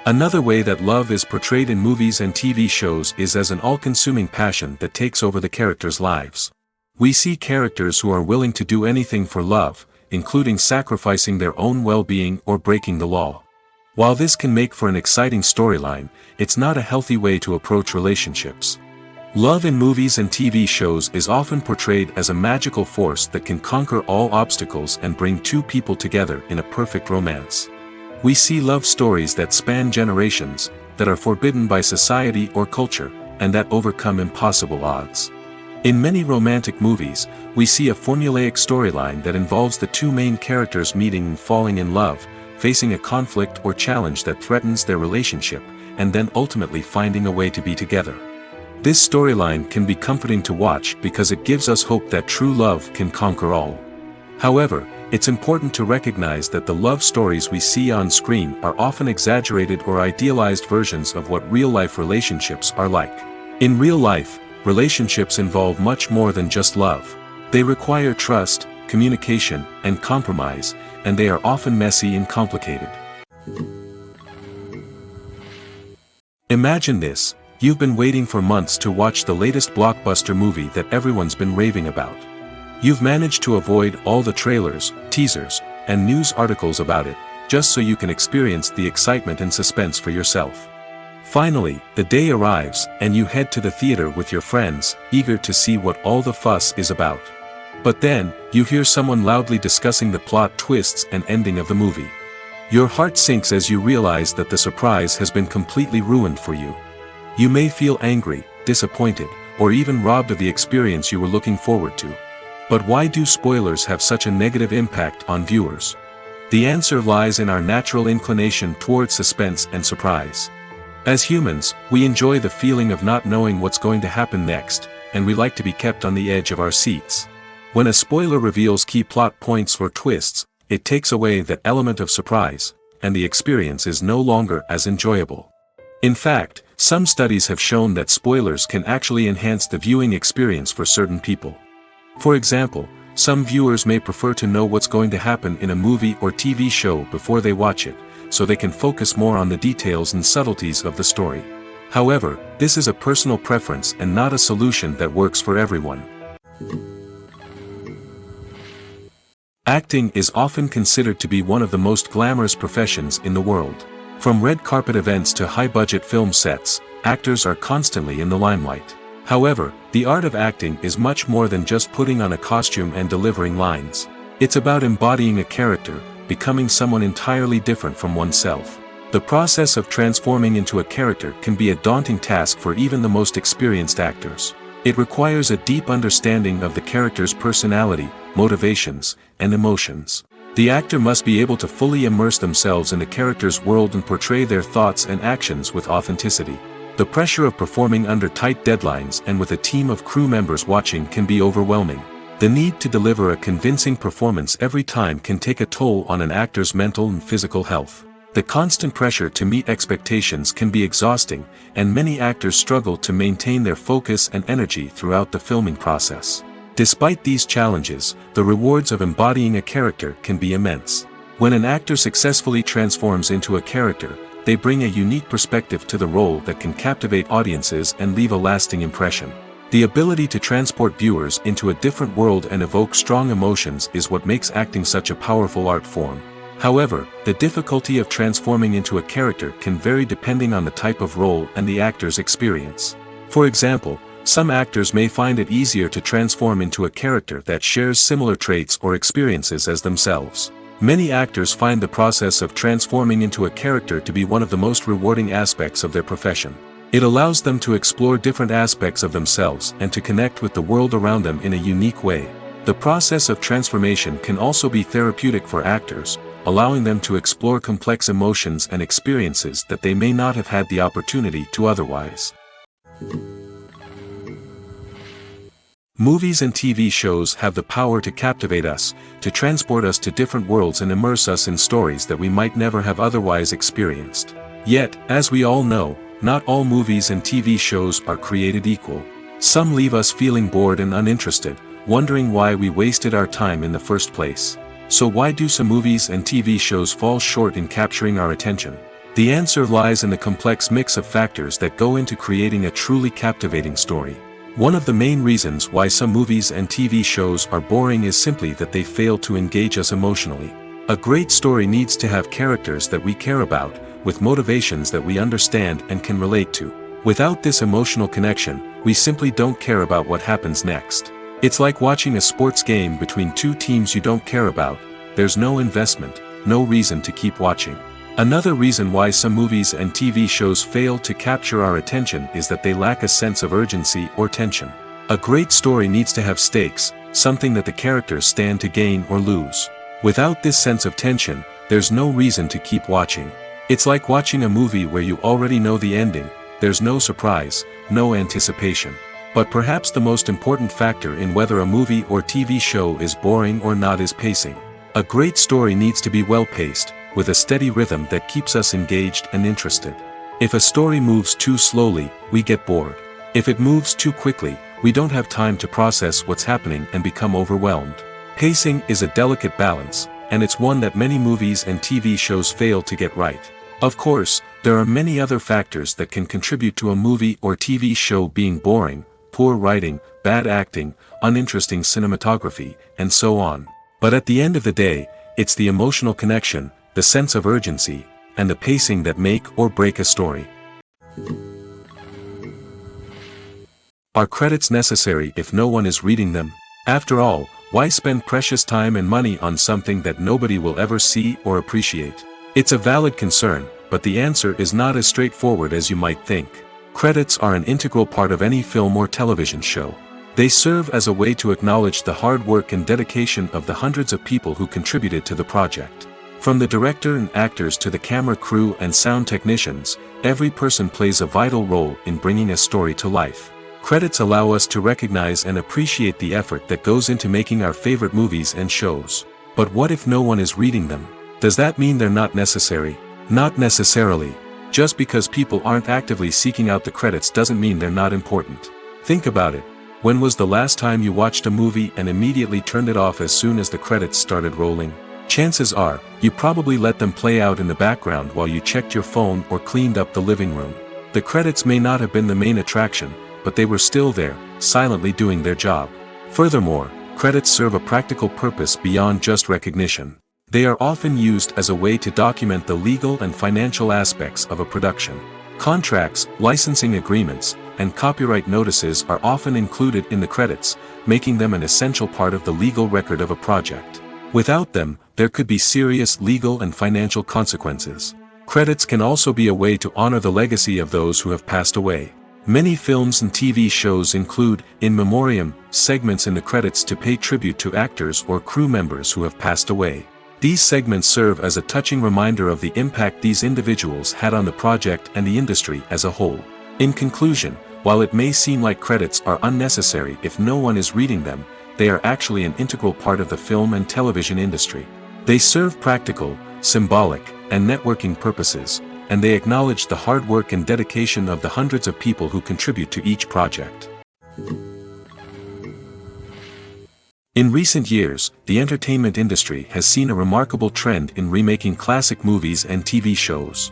Another way that love is portrayed in movies and TV shows is as an all-consuming passion that takes over the characters' lives. We see characters who are willing to do anything for love, including sacrificing their own well-being or breaking the law. While this can make for an exciting storyline, it's not a healthy way to approach relationships. Love in movies and TV shows is often portrayed as a magical force that can conquer all obstacles and bring two people together in a perfect romance. We see love stories that span generations, that are forbidden by society or culture, and that overcome impossible odds. In many romantic movies, we see a formulaic storyline that involves the two main characters meeting and falling in love, facing a conflict or challenge that threatens their relationship, and then ultimately finding a way to be together. This storyline can be comforting to watch because it gives us hope that true love can conquer all. However, it's important to recognize that the love stories we see on screen are often exaggerated or idealized versions of what real-life relationships are like. In real life, relationships involve much more than just love. They require trust, communication, and compromise, and they are often messy and complicated. Imagine this: you've been waiting for months to watch the latest blockbuster movie that everyone's been raving about. You've managed to avoid all the trailers, teasers, and news articles about it, just so you can experience the excitement and suspense for yourself. Finally, the day arrives, and you head to the theater with your friends, eager to see what all the fuss is about. But then, you hear someone loudly discussing the plot twists and ending of the movie. Your heart sinks as you realize that the surprise has been completely ruined for you. You may feel angry, disappointed, or even robbed of the experience you were looking forward to. But why do spoilers have such a negative impact on viewers? The answer lies in our natural inclination towards suspense and surprise. As humans, we enjoy the feeling of not knowing what's going to happen next, and we like to be kept on the edge of our seats. When a spoiler reveals key plot points or twists, it takes away that element of surprise, and the experience is no longer as enjoyable. In fact, some studies have shown that spoilers can actually enhance the viewing experience for certain people. For example, some viewers may prefer to know what's going to happen in a movie or TV show before they watch it, so they can focus more on the details and subtleties of the story. However, this is a personal preference and not a solution that works for everyone. Acting is often considered to be one of the most glamorous professions in the world. From red carpet events to high-budget film sets, actors are constantly in the limelight. However, the art of acting is much more than just putting on a costume and delivering lines. It's about embodying a character, becoming someone entirely different from oneself. The process of transforming into a character can be a daunting task for even the most experienced actors. It requires a deep understanding of the character's personality, motivations, and emotions. The actor must be able to fully immerse themselves in the character's world and portray their thoughts and actions with authenticity. The pressure of performing under tight deadlines and with a team of crew members watching can be overwhelming. The need to deliver a convincing performance every time can take a toll on an actor's mental and physical health. The constant pressure to meet expectations can be exhausting, and many actors struggle to maintain their focus and energy throughout the filming process. Despite these challenges, the rewards of embodying a character can be immense. When an actor successfully transforms into a character, they bring a unique perspective to the role that can captivate audiences and leave a lasting impression. The ability to transport viewers into a different world and evoke strong emotions is what makes acting such a powerful art form. However, the difficulty of transforming into a character can vary depending on the type of role and the actor's experience. For example, some actors may find it easier to transform into a character that shares similar traits or experiences as themselves. Many actors find the process of transforming into a character to be one of the most rewarding aspects of their profession. It allows them to explore different aspects of themselves and to connect with the world around them in a unique way. The process of transformation can also be therapeutic for actors, allowing them to explore complex emotions and experiences that they may not have had the opportunity to otherwise. Movies and TV shows have the power to captivate us, to transport us to different worlds and immerse us in stories that we might never have otherwise experienced. Yet, as we all know, not all movies and TV shows are created equal. Some leave us feeling bored and uninterested, wondering why we wasted our time in the first place. So why do some movies and TV shows fall short in capturing our attention? The answer lies in the complex mix of factors that go into creating a truly captivating story. One of the main reasons why some movies and TV shows are boring is simply that they fail to engage us emotionally. A great story needs to have characters that we care about, with motivations that we understand and can relate to. Without this emotional connection, we simply don't care about what happens next. It's like watching a sports game between two teams you don't care about. There's no investment, no reason to keep watching. Another reason why some movies and TV shows fail to capture our attention is that they lack a sense of urgency or tension. A great story needs to have stakes, something that the characters stand to gain or lose. Without this sense of tension, there's no reason to keep watching. It's like watching a movie where you already know the ending. There's no surprise, no anticipation. But perhaps the most important factor in whether a movie or TV show is boring or not is pacing. A great story needs to be well-paced, with a steady rhythm that keeps us engaged and interested. If a story moves too slowly, we get bored. If it moves too quickly, we don't have time to process what's happening and become overwhelmed. Pacing is a delicate balance, and it's one that many movies and TV shows fail to get right. Of course, there are many other factors that can contribute to a movie or TV show being boring: poor writing, bad acting, uninteresting cinematography, and so on. But at the end of the day, it's the emotional connection, the sense of urgency, and the pacing that make or break a story. Are credits necessary if no one is reading them? After all, why spend precious time and money on something that nobody will ever see or appreciate? It's a valid concern, but the answer is not as straightforward as you might think. Credits are an integral part of any film or television show. They serve as a way to acknowledge the hard work and dedication of the hundreds of people who contributed to the project. From the director and actors to the camera crew and sound technicians, every person plays a vital role in bringing a story to life. Credits allow us to recognize and appreciate the effort that goes into making our favorite movies and shows. But what if no one is reading them? Does that mean they're not necessary? Not necessarily. Just because people aren't actively seeking out the credits doesn't mean they're not important. Think about it. When was the last time you watched a movie and immediately turned it off as soon as the credits started rolling? Chances are, you probably let them play out in the background while you checked your phone or cleaned up the living room. The credits may not have been the main attraction, but they were still there, silently doing their job. Furthermore, credits serve a practical purpose beyond just recognition. They are often used as a way to document the legal and financial aspects of a production. Contracts, licensing agreements, and copyright notices are often included in the credits, making them an essential part of the legal record of a project. Without them, there could be serious legal and financial consequences. Credits can also be a way to honor the legacy of those who have passed away. Many films and TV shows include, in memoriam, segments in the credits to pay tribute to actors or crew members who have passed away. These segments serve as a touching reminder of the impact these individuals had on the project and the industry as a whole. In conclusion, while it may seem like credits are unnecessary if no one is reading them, they are actually an integral part of the film and television industry. They serve practical, symbolic, and networking purposes, and they acknowledge the hard work and dedication of the hundreds of people who contribute to each project. In recent years, the entertainment industry has seen a remarkable trend in remaking classic movies and TV shows.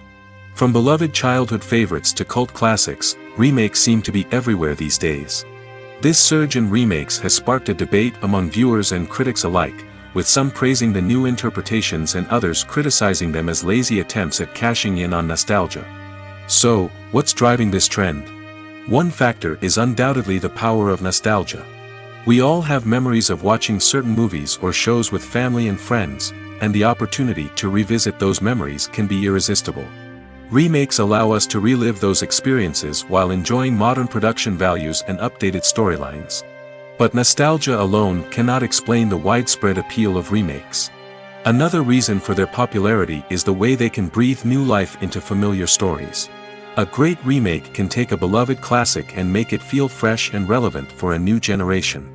From beloved childhood favorites to cult classics, remakes seem to be everywhere these days. This surge in remakes has sparked a debate among viewers and critics alike, with some praising the new interpretations and others criticizing them as lazy attempts at cashing in on nostalgia. So, what's driving this trend? One factor is undoubtedly the power of nostalgia. We all have memories of watching certain movies or shows with family and friends, and the opportunity to revisit those memories can be irresistible. Remakes allow us to relive those experiences while enjoying modern production values and updated storylines. But nostalgia alone cannot explain the widespread appeal of remakes. Another reason for their popularity is the way they can breathe new life into familiar stories. A great remake can take a beloved classic and make it feel fresh and relevant for a new generation.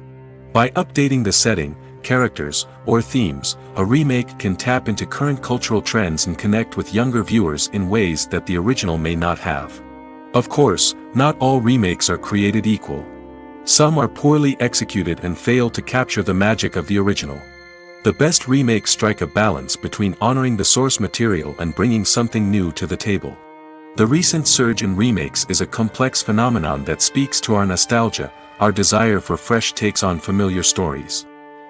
By updating the setting, characters, or themes, a remake can tap into current cultural trends and connect with younger viewers in ways that the original may not have. Of course, not all remakes are created equal. Some are poorly executed and fail to capture the magic of the original. The best remakes strike a balance between honoring the source material and bringing something new to the table. The recent surge in remakes is a complex phenomenon that speaks to our nostalgia, our desire for fresh takes on familiar stories.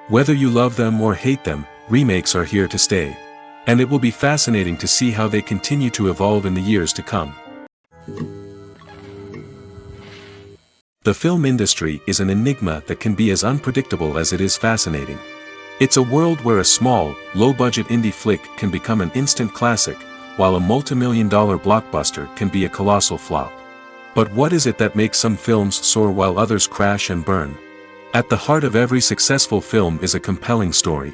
Whether you love them or hate them, remakes are here to stay. And it will be fascinating to see how they continue to evolve in the years to come. The film industry is an enigma that can be as unpredictable as it is fascinating. It's a world where a small, low-budget indie flick can become an instant classic, while a multi-million-dollar blockbuster can be a colossal flop. But what is it that makes some films soar while others crash and burn? At the heart of every successful film is a compelling story.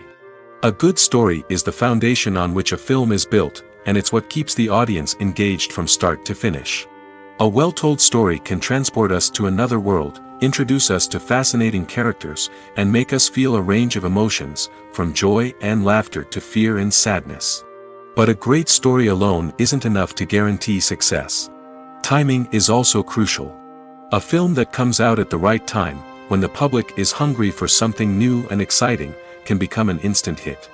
A good story is the foundation on which a film is built, and it's what keeps the audience engaged from start to finish. A well-told story can transport us to another world, introduce us to fascinating characters, and make us feel a range of emotions, from joy and laughter to fear and sadness. But a great story alone isn't enough to guarantee success. Timing is also crucial. A film that comes out at the right time, when the public is hungry for something new and exciting, can become an instant hit.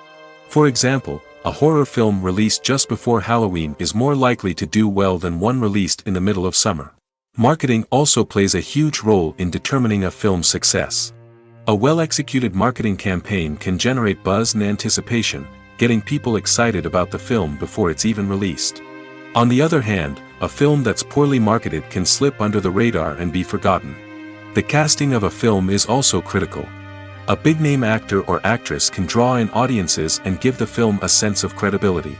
For example, a horror film released just before Halloween is more likely to do well than one released in the middle of summer. Marketing also plays a huge role in determining a film's success. A well-executed marketing campaign can generate buzz and anticipation, getting people excited about the film before it's even released. On the other hand, a film that's poorly marketed can slip under the radar and be forgotten. The casting of a film is also critical. A big-name actor or actress can draw in audiences and give the film a sense of credibility.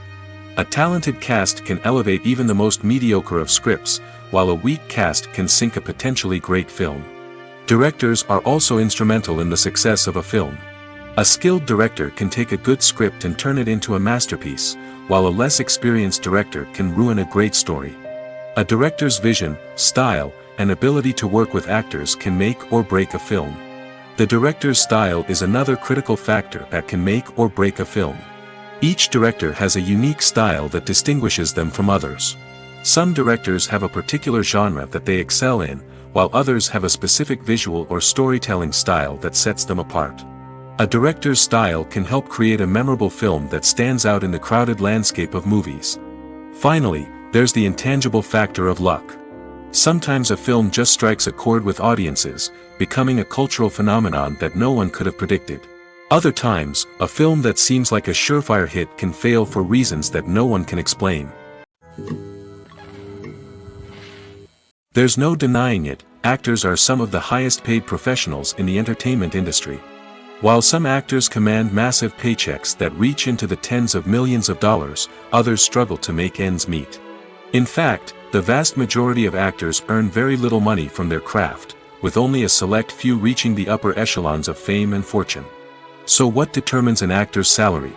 A talented cast can elevate even the most mediocre of scripts, while a weak cast can sink a potentially great film. Directors are also instrumental in the success of a film. A skilled director can take a good script and turn it into a masterpiece, while a less experienced director can ruin a great story. A director's vision, style, and ability to work with actors can make or break a film. The director's style is another critical factor that can make or break a film. Each director has a unique style that distinguishes them from others. Some directors have a particular genre that they excel in, while others have a specific visual or storytelling style that sets them apart. A director's style can help create a memorable film that stands out in the crowded landscape of movies. Finally, there's the intangible factor of luck. Sometimes a film just strikes a chord with audiences, becoming a cultural phenomenon that no one could have predicted. Other times, a film that seems like a surefire hit can fail for reasons that no one can explain. There's no denying it, actors are some of the highest paid professionals in the entertainment industry. While some actors command massive paychecks that reach into the tens of millions of dollars, others struggle to make ends meet. In fact, the vast majority of actors earn very little money from their craft, with only a select few reaching the upper echelons of fame and fortune. So what determines an actor's salary?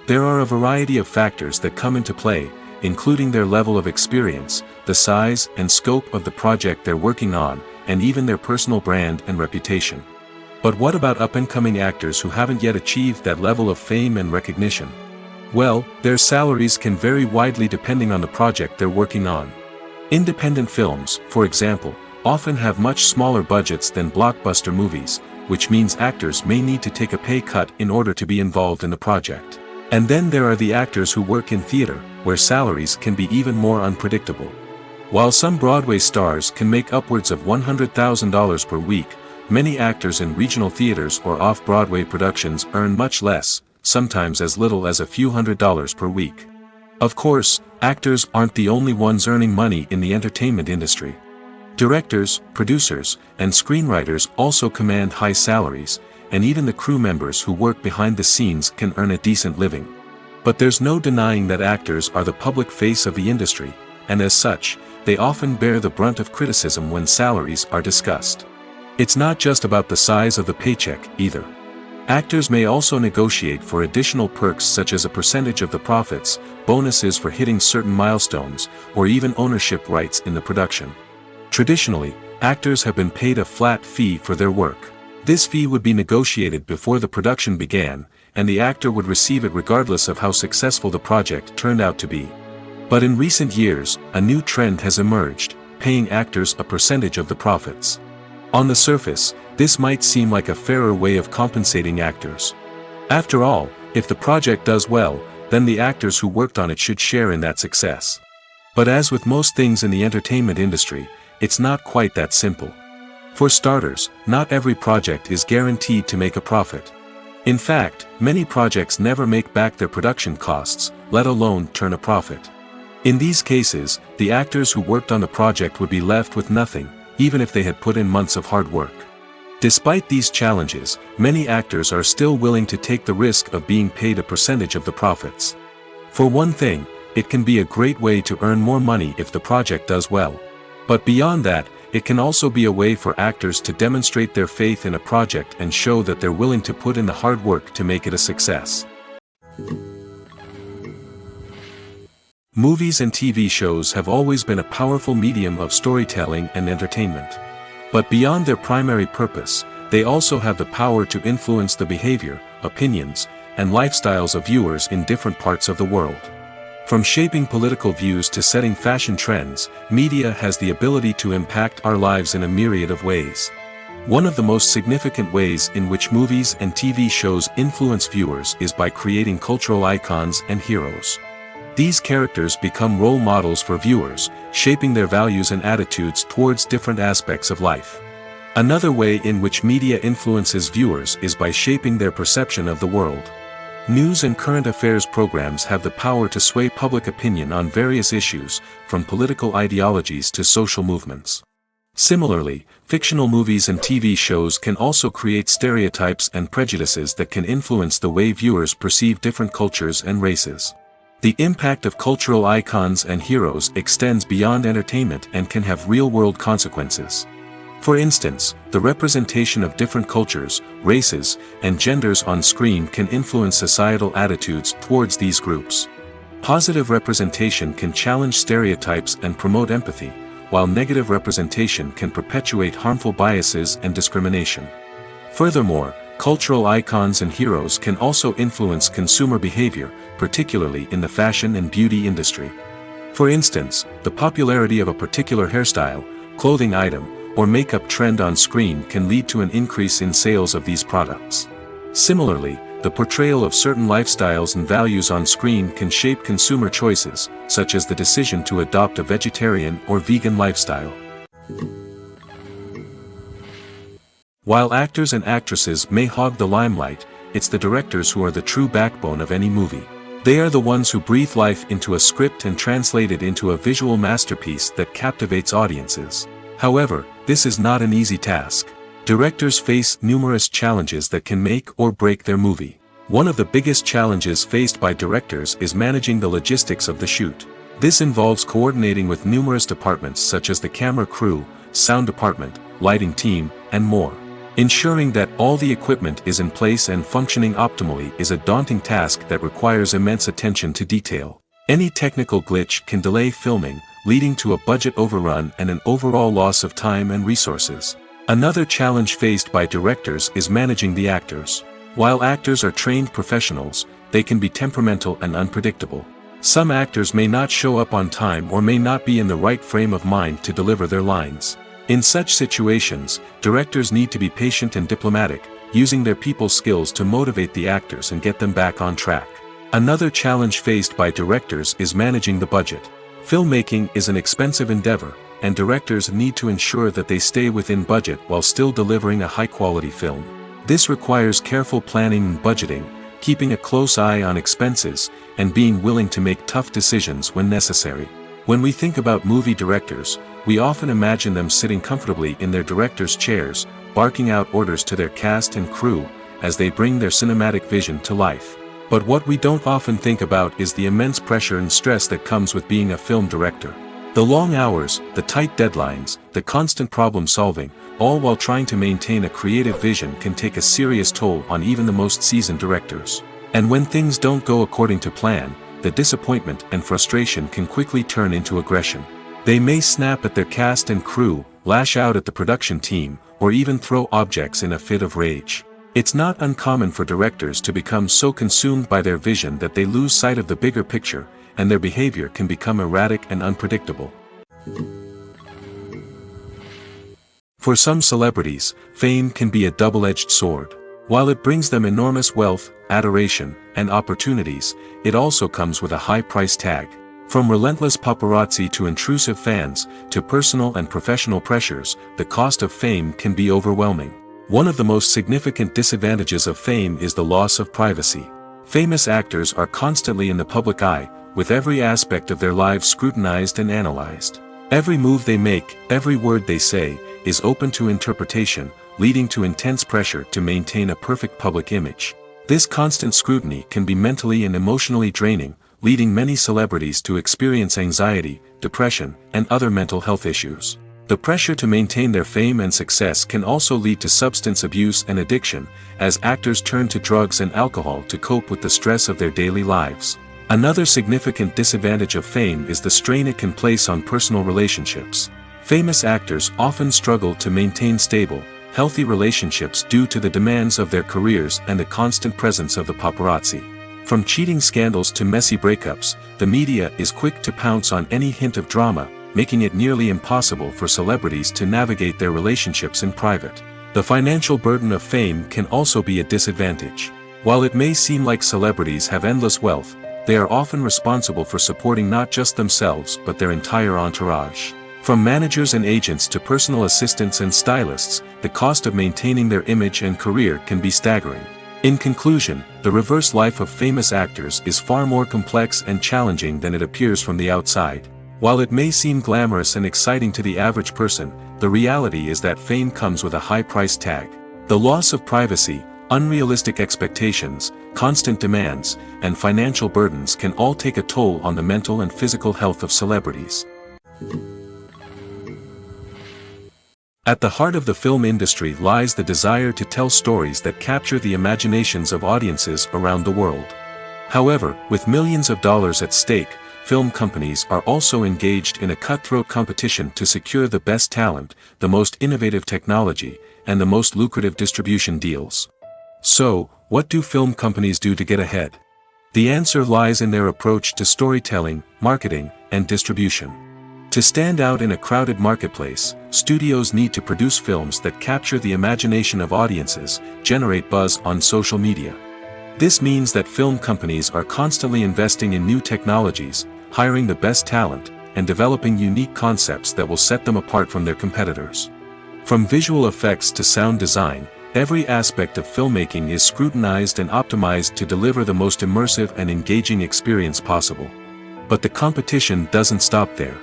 There are a variety of factors that come into play, including their level of experience, the size and scope of the project they're working on, and even their personal brand and reputation. But what about up-and-coming actors who haven't yet achieved that level of fame and recognition? Well, their salaries can vary widely depending on the project they're working on. Independent films, for example, often have much smaller budgets than blockbuster movies, which means actors may need to take a pay cut in order to be involved in the project. And then there are the actors who work in theater, where salaries can be even more unpredictable. While some Broadway stars can make upwards of $100,000 per week, many actors in regional theaters or off-Broadway productions earn much less, sometimes as little as a few $100s per week. Of course, actors aren't the only ones earning money in the entertainment industry. Directors, producers, and screenwriters also command high salaries, and even the crew members who work behind the scenes can earn a decent living. But there's no denying that actors are the public face of the industry, and as such, they often bear the brunt of criticism when salaries are discussed. It's not just about the size of the paycheck, either. Actors may also negotiate for additional perks such as a percentage of the profits, bonuses for hitting certain milestones, or even ownership rights in the production. Traditionally, actors have been paid a flat fee for their work. This fee would be negotiated before the production began, and the actor would receive it regardless of how successful the project turned out to be. But in recent years, a new trend has emerged, paying actors a percentage of the profits. On the surface, this might seem like a fairer way of compensating actors. After all, if the project does well, then the actors who worked on it should share in that success. But as with most things in the entertainment industry, it's not quite that simple. For starters, not every project is guaranteed to make a profit. In fact, many projects never make back their production costs, let alone turn a profit. In these cases, the actors who worked on the project would be left with nothing, even if they had put in months of hard work. Despite these challenges, many actors are still willing to take the risk of being paid a percentage of the profits. For one thing, it can be a great way to earn more money if the project does well. But beyond that, it can also be a way for actors to demonstrate their faith in a project and show that they're willing to put in the hard work to make it a success. Movies and TV shows have always been a powerful medium of storytelling and entertainment. But beyond their primary purpose, they also have the power to influence the behavior, opinions, and lifestyles of viewers in different parts of the world. From shaping political views to setting fashion trends, media has the ability to impact our lives in a myriad of ways. One of the most significant ways in which movies and TV shows influence viewers is by creating cultural icons and heroes. These characters become role models for viewers, shaping their values and attitudes towards different aspects of life. Another way in which media influences viewers is by shaping their perception of the world. News and current affairs programs have the power to sway public opinion on various issues, from political ideologies to social movements. Similarly, fictional movies and TV shows can also create stereotypes and prejudices that can influence the way viewers perceive different cultures and races. The impact of cultural icons and heroes extends beyond entertainment and can have real-world consequences. For instance, the representation of different cultures, races, and genders on screen can influence societal attitudes towards these groups. Positive representation can challenge stereotypes and promote empathy, while negative representation can perpetuate harmful biases and discrimination. Furthermore, cultural icons and heroes can also influence consumer behavior, particularly in the fashion and beauty industry. For instance, the popularity of a particular hairstyle, clothing item, or makeup trend on screen can lead to an increase in sales of these products. Similarly, the portrayal of certain lifestyles and values on screen can shape consumer choices, such as the decision to adopt a vegetarian or vegan lifestyle. While actors and actresses may hog the limelight, it's the directors who are the true backbone of any movie. They are the ones who breathe life into a script and translate it into a visual masterpiece that captivates audiences. However, this is not an easy task. Directors face numerous challenges that can make or break their movie. One of the biggest challenges faced by directors is managing the logistics of the shoot. This involves coordinating with numerous departments such as the camera crew, sound department, lighting team, and more. Ensuring that all the equipment is in place and functioning optimally is a daunting task that requires immense attention to detail. Any technical glitch can delay filming, leading to a budget overrun and an overall loss of time and resources. Another challenge faced by directors is managing the actors. While actors are trained professionals, they can be temperamental and unpredictable. Some actors may not show up on time or may not be in the right frame of mind to deliver their lines. In such situations, directors need to be patient and diplomatic, using their people skills to motivate the actors and get them back on track. Another challenge faced by directors is managing the budget. Filmmaking is an expensive endeavor, and directors need to ensure that they stay within budget while still delivering a high-quality film. This requires careful planning and budgeting, keeping a close eye on expenses, and being willing to make tough decisions when necessary. When we think about movie directors, we often imagine them sitting comfortably in their director's chairs, barking out orders to their cast and crew, as they bring their cinematic vision to life. But what we don't often think about is the immense pressure and stress that comes with being a film director. The long hours, the tight deadlines, the constant problem solving, all while trying to maintain a creative vision can take a serious toll on even the most seasoned directors. And when things don't go according to plan, the disappointment and frustration can quickly turn into aggression. They may snap at their cast and crew, lash out at the production team, or even throw objects in a fit of rage. It's not uncommon for directors to become so consumed by their vision that they lose sight of the bigger picture, and their behavior can become erratic and unpredictable. For some celebrities, fame can be a double-edged sword. While it brings them enormous wealth, adoration, and opportunities, it also comes with a high price tag. From relentless paparazzi to intrusive fans, to personal and professional pressures, the cost of fame can be overwhelming. One of the most significant disadvantages of fame is the loss of privacy. Famous actors are constantly in the public eye, with every aspect of their lives scrutinized and analyzed. Every move they make, every word they say, is open to interpretation, leading to intense pressure to maintain a perfect public image. This constant scrutiny can be mentally and emotionally draining, leading many celebrities to experience anxiety, depression, and other mental health issues. The pressure to maintain their fame and success can also lead to substance abuse and addiction, as actors turn to drugs and alcohol to cope with the stress of their daily lives. Another significant disadvantage of fame is the strain it can place on personal relationships. Famous actors often struggle to maintain stable, healthy relationships due to the demands of their careers and the constant presence of the paparazzi. From cheating scandals to messy breakups, the media is quick to pounce on any hint of drama, making it nearly impossible for celebrities to navigate their relationships in private. The financial burden of fame can also be a disadvantage. While it may seem like celebrities have endless wealth, they are often responsible for supporting not just themselves but their entire entourage. From managers and agents to personal assistants and stylists, the cost of maintaining their image and career can be staggering. In conclusion, the reverse life of famous actors is far more complex and challenging than it appears from the outside. While it may seem glamorous and exciting to the average person, the reality is that fame comes with a high price tag. The loss of privacy, unrealistic expectations, constant demands, and financial burdens can all take a toll on the mental and physical health of celebrities. At the heart of the film industry lies the desire to tell stories that capture the imaginations of audiences around the world. However, with millions of dollars at stake, film companies are also engaged in a cutthroat competition to secure the best talent, the most innovative technology, and the most lucrative distribution deals. So, what do film companies do to get ahead? The answer lies in their approach to storytelling, marketing, and distribution. To stand out in a crowded marketplace, studios need to produce films that capture the imagination of audiences, generate buzz on social media. This means that film companies are constantly investing in new technologies, hiring the best talent, and developing unique concepts that will set them apart from their competitors. From visual effects to sound design, every aspect of filmmaking is scrutinized and optimized to deliver the most immersive and engaging experience possible. But the competition doesn't stop there.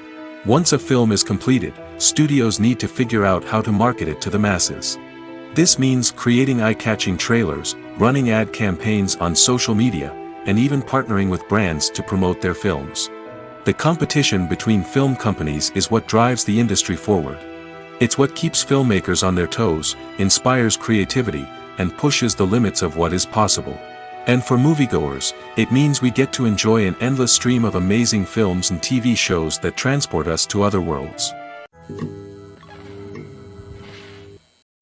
Once a film is completed, studios need to figure out how to market it to the masses. This means creating eye-catching trailers, running ad campaigns on social media, and even partnering with brands to promote their films. The competition between film companies is what drives the industry forward. It's what keeps filmmakers on their toes, inspires creativity, and pushes the limits of what is possible. And for moviegoers, it means we get to enjoy an endless stream of amazing films and TV shows that transport us to other worlds.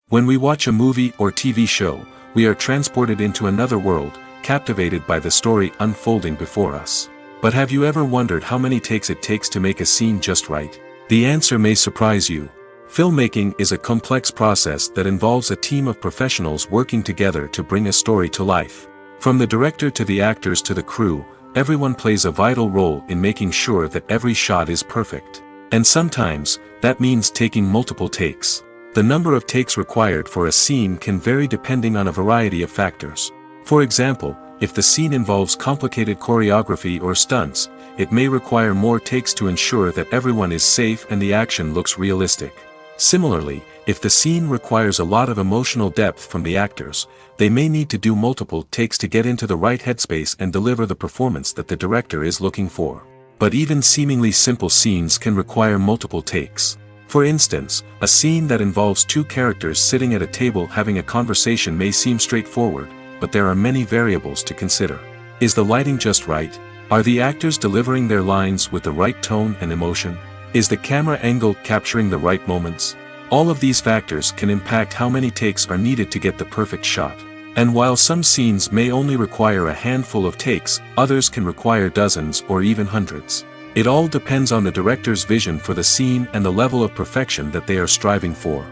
When we watch a movie or TV show, we are transported into another world, captivated by the story unfolding before us. But have you ever wondered how many takes it takes to make a scene just right? The answer may surprise you. Filmmaking is a complex process that involves a team of professionals working together to bring a story to life. From the director to the actors to the crew, everyone plays a vital role in making sure that every shot is perfect. And sometimes, that means taking multiple takes. The number of takes required for a scene can vary depending on a variety of factors. For example, if the scene involves complicated choreography or stunts, it may require more takes to ensure that everyone is safe and the action looks realistic. Similarly, if the scene requires a lot of emotional depth from the actors, they may need to do multiple takes to get into the right headspace and deliver the performance that the director is looking for. But even seemingly simple scenes can require multiple takes. For instance, a scene that involves two characters sitting at a table having a conversation may seem straightforward, but there are many variables to consider. Is the lighting just right? Are the actors delivering their lines with the right tone and emotion? Is the camera angle capturing the right moments? All of these factors can impact how many takes are needed to get the perfect shot. And while some scenes may only require a handful of takes, others can require dozens or even hundreds. It all depends on the director's vision for the scene and the level of perfection that they are striving for.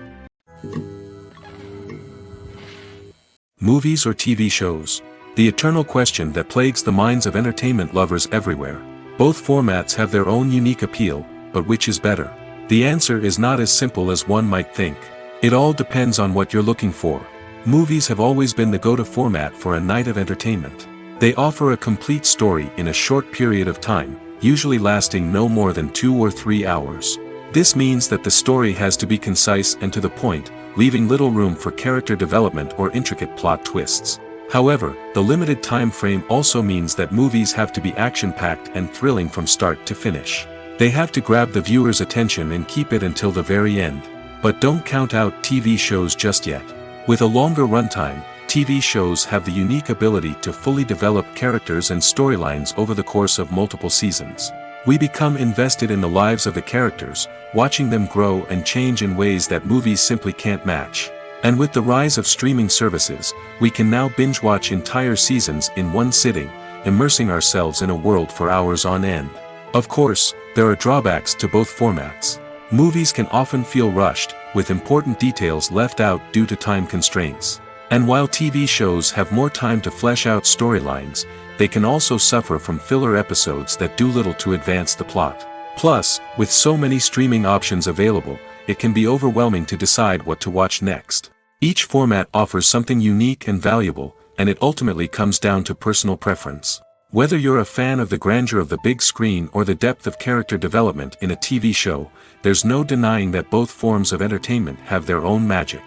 Movies or TV shows? The eternal question that plagues the minds of entertainment lovers everywhere. Both formats have their own unique appeal, but which is better? The answer is not as simple as one might think. It all depends on what you're looking for. Movies have always been the go-to format for a night of entertainment. They offer a complete story in a short period of time, usually lasting no more than 2 or 3 hours. This means that the story has to be concise and to the point, leaving little room for character development or intricate plot twists. However, the limited time frame also means that movies have to be action-packed and thrilling from start to finish. They have to grab the viewer's attention and keep it until the very end. But don't count out TV shows just yet. With a longer runtime, TV shows have the unique ability to fully develop characters and storylines over the course of multiple seasons. We become invested in the lives of the characters, watching them grow and change in ways that movies simply can't match. And with the rise of streaming services, we can now binge-watch entire seasons in one sitting, immersing ourselves in a world for hours on end. Of course, there are drawbacks to both formats. Movies can often feel rushed, with important details left out due to time constraints. And while TV shows have more time to flesh out storylines, they can also suffer from filler episodes that do little to advance the plot. Plus, with so many streaming options available, it can be overwhelming to decide what to watch next. Each format offers something unique and valuable, and it ultimately comes down to personal preference. Whether you're a fan of the grandeur of the big screen or the depth of character development in a TV show, there's no denying that both forms of entertainment have their own magic.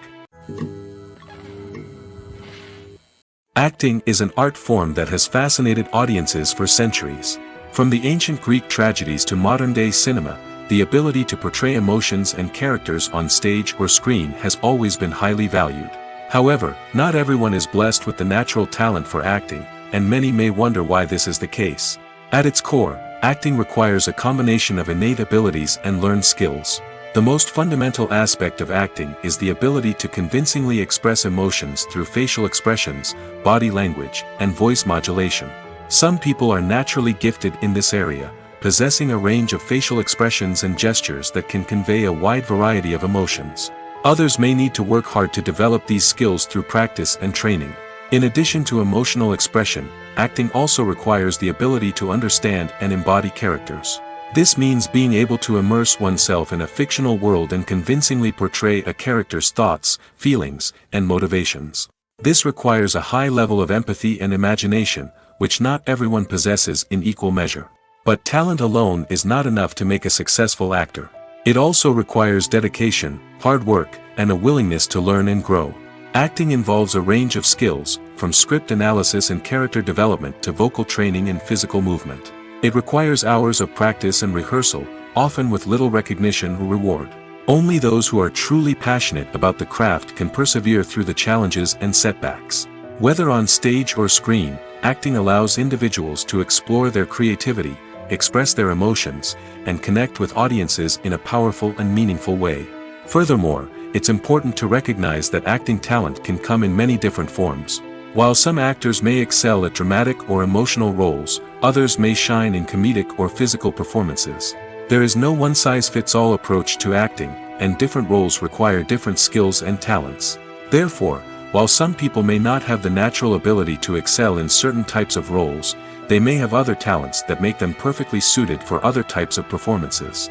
Acting is an art form that has fascinated audiences for centuries. From the ancient Greek tragedies to modern-day cinema, the ability to portray emotions and characters on stage or screen has always been highly valued. However, not everyone is blessed with the natural talent for acting, and many may wonder why this is the case. At its core, acting requires a combination of innate abilities and learned skills. The most fundamental aspect of acting is the ability to convincingly express emotions through facial expressions, body language, and voice modulation. Some people are naturally gifted in this area, possessing a range of facial expressions and gestures that can convey a wide variety of emotions. Others may need to work hard to develop these skills through practice and training. In addition to emotional expression, acting also requires the ability to understand and embody characters. This means being able to immerse oneself in a fictional world and convincingly portray a character's thoughts, feelings, and motivations. This requires a high level of empathy and imagination, which not everyone possesses in equal measure. But talent alone is not enough to make a successful actor. It also requires dedication, hard work, and a willingness to learn and grow. Acting involves a range of skills, from script analysis and character development to vocal training and physical movement. It requires hours of practice and rehearsal, often with little recognition or reward. Only those who are truly passionate about the craft can persevere through the challenges and setbacks. Whether on stage or screen, acting allows individuals to explore their creativity, express their emotions, and connect with audiences in a powerful and meaningful way. Furthermore, it's important to recognize that acting talent can come in many different forms. While some actors may excel at dramatic or emotional roles, others may shine in comedic or physical performances. There is no one-size-fits-all approach to acting, and different roles require different skills and talents. Therefore, while some people may not have the natural ability to excel in certain types of roles, they may have other talents that make them perfectly suited for other types of performances.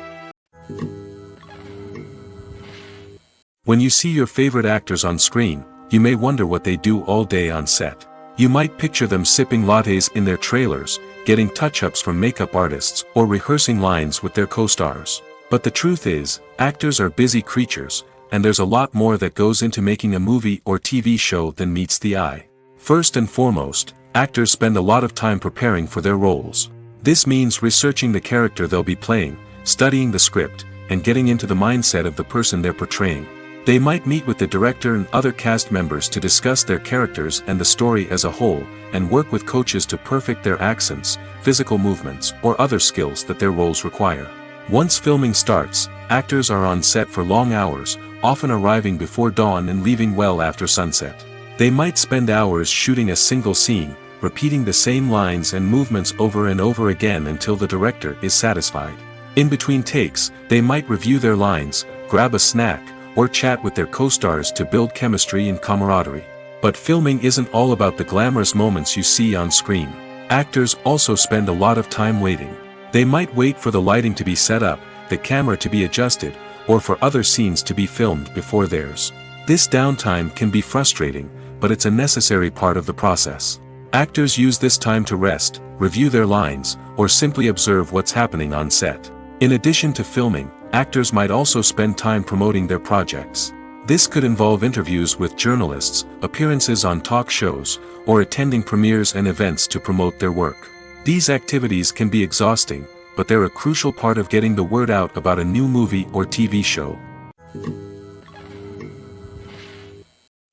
When you see your favorite actors on screen, you may wonder what they do all day on set. You might picture them sipping lattes in their trailers, getting touch-ups from makeup artists, or rehearsing lines with their co-stars. But the truth is, actors are busy creatures, and there's a lot more that goes into making a movie or TV show than meets the eye. First and foremost, actors spend a lot of time preparing for their roles. This means researching the character they'll be playing, studying the script, and getting into the mindset of the person they're portraying. They might meet with the director and other cast members to discuss their characters and the story as a whole, and work with coaches to perfect their accents, physical movements, or other skills that their roles require. Once filming starts, actors are on set for long hours, often arriving before dawn and leaving well after sunset. They might spend hours shooting a single scene, repeating the same lines and movements over and over again until the director is satisfied. In between takes, they might review their lines, grab a snack, or chat with their co-stars to build chemistry and camaraderie. But filming isn't all about the glamorous moments you see on screen. Actors also spend a lot of time waiting. They might wait for the lighting to be set up, the camera to be adjusted, or for other scenes to be filmed before theirs. This downtime can be frustrating, but it's a necessary part of the process. Actors use this time to rest, review their lines, or simply observe what's happening on set. In addition to filming, actors might also spend time promoting their projects. This could involve interviews with journalists, appearances on talk shows, or attending premieres and events to promote their work. These activities can be exhausting, but they're a crucial part of getting the word out about a new movie or TV show.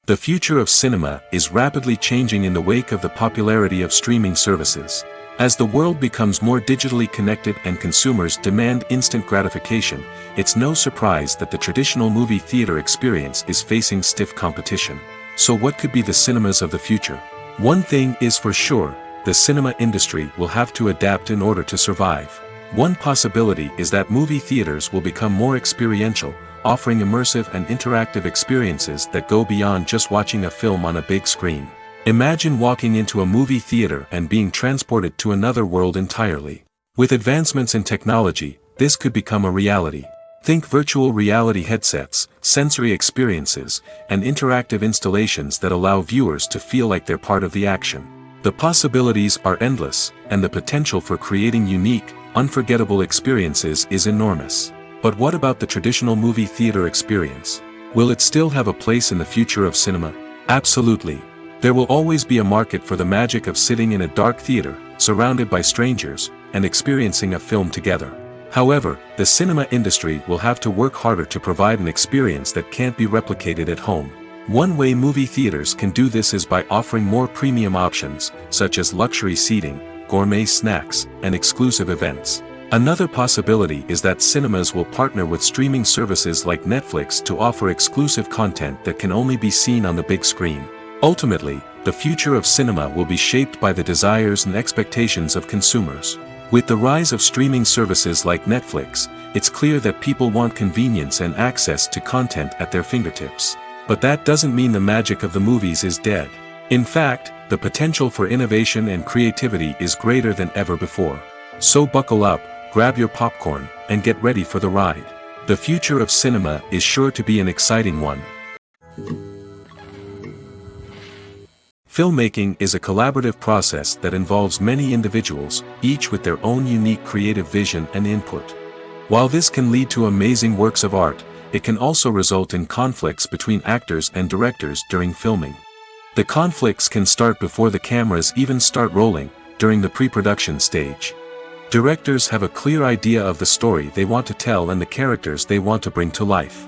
The future of cinema is rapidly changing in the wake of the popularity of streaming services. As the world becomes more digitally connected and consumers demand instant gratification, it's no surprise that the traditional movie theater experience is facing stiff competition. So what could be the cinemas of the future? One thing is for sure, the cinema industry will have to adapt in order to survive. One possibility is that movie theaters will become more experiential, offering immersive and interactive experiences that go beyond just watching a film on a big screen. Imagine walking into a movie theater and being transported to another world entirely. With advancements in technology, this could become a reality. Think virtual reality headsets, sensory experiences, and interactive installations that allow viewers to feel like they're part of the action. The possibilities are endless, and the potential for creating unique, unforgettable experiences is enormous. But what about the traditional movie theater experience? Will it still have a place in the future of cinema? Absolutely. There will always be a market for the magic of sitting in a dark theater, surrounded by strangers, and experiencing a film together. However, the cinema industry will have to work harder to provide an experience that can't be replicated at home. One way movie theaters can do this is by offering more premium options, such as luxury seating, gourmet snacks, and exclusive events. Another possibility is that cinemas will partner with streaming services like Netflix to offer exclusive content that can only be seen on the big screen. Ultimately, the future of cinema will be shaped by the desires and expectations of consumers. With the rise of streaming services like Netflix, it's clear that people want convenience and access to content at their fingertips. But that doesn't mean the magic of the movies is dead. In fact, the potential for innovation and creativity is greater than ever before. So buckle up, grab your popcorn, and get ready for the ride. The future of cinema is sure to be an exciting one. Filmmaking is a collaborative process that involves many individuals, each with their own unique creative vision and input. While this can lead to amazing works of art, it can also result in conflicts between actors and directors during filming. The conflicts can start before the cameras even start rolling, during the pre-production stage. Directors have a clear idea of the story they want to tell and the characters they want to bring to life.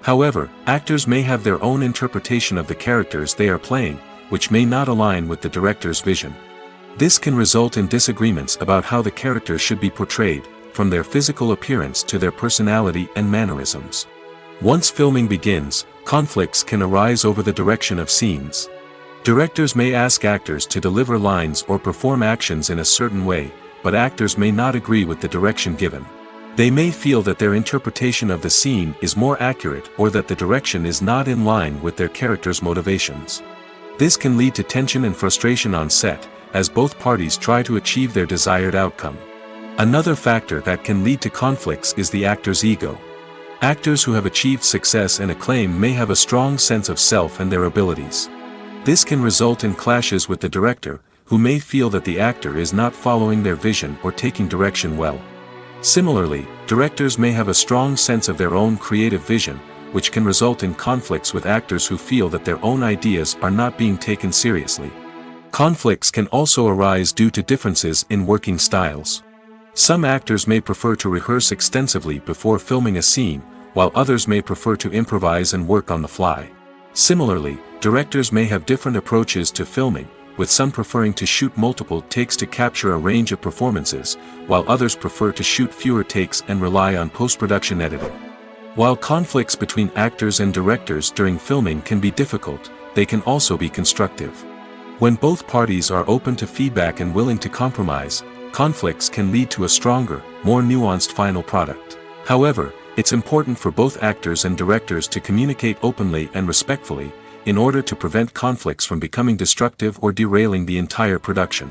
However, actors may have their own interpretation of the characters they are playing, which may not align with the director's vision. This can result in disagreements about how the characters should be portrayed, from their physical appearance to their personality and mannerisms. Once filming begins, conflicts can arise over the direction of scenes. Directors may ask actors to deliver lines or perform actions in a certain way, but actors may not agree with the direction given. They may feel that their interpretation of the scene is more accurate or that the direction is not in line with their character's motivations. This can lead to tension and frustration on set, as both parties try to achieve their desired outcome. Another factor that can lead to conflicts is the actor's ego. Actors who have achieved success and acclaim may have a strong sense of self and their abilities. This can result in clashes with the director, who may feel that the actor is not following their vision or taking direction well. Similarly, directors may have a strong sense of their own creative vision, which can result in conflicts with actors who feel that their own ideas are not being taken seriously. Conflicts can also arise due to differences in working styles. Some actors may prefer to rehearse extensively before filming a scene, while others may prefer to improvise and work on the fly. Similarly, directors may have different approaches to filming, with some preferring to shoot multiple takes to capture a range of performances, while others prefer to shoot fewer takes and rely on post-production editing. While conflicts between actors and directors during filming can be difficult, they can also be constructive. When both parties are open to feedback and willing to compromise, conflicts can lead to a stronger, more nuanced final product. However, it's important for both actors and directors to communicate openly and respectfully, in order to prevent conflicts from becoming destructive or derailing the entire production.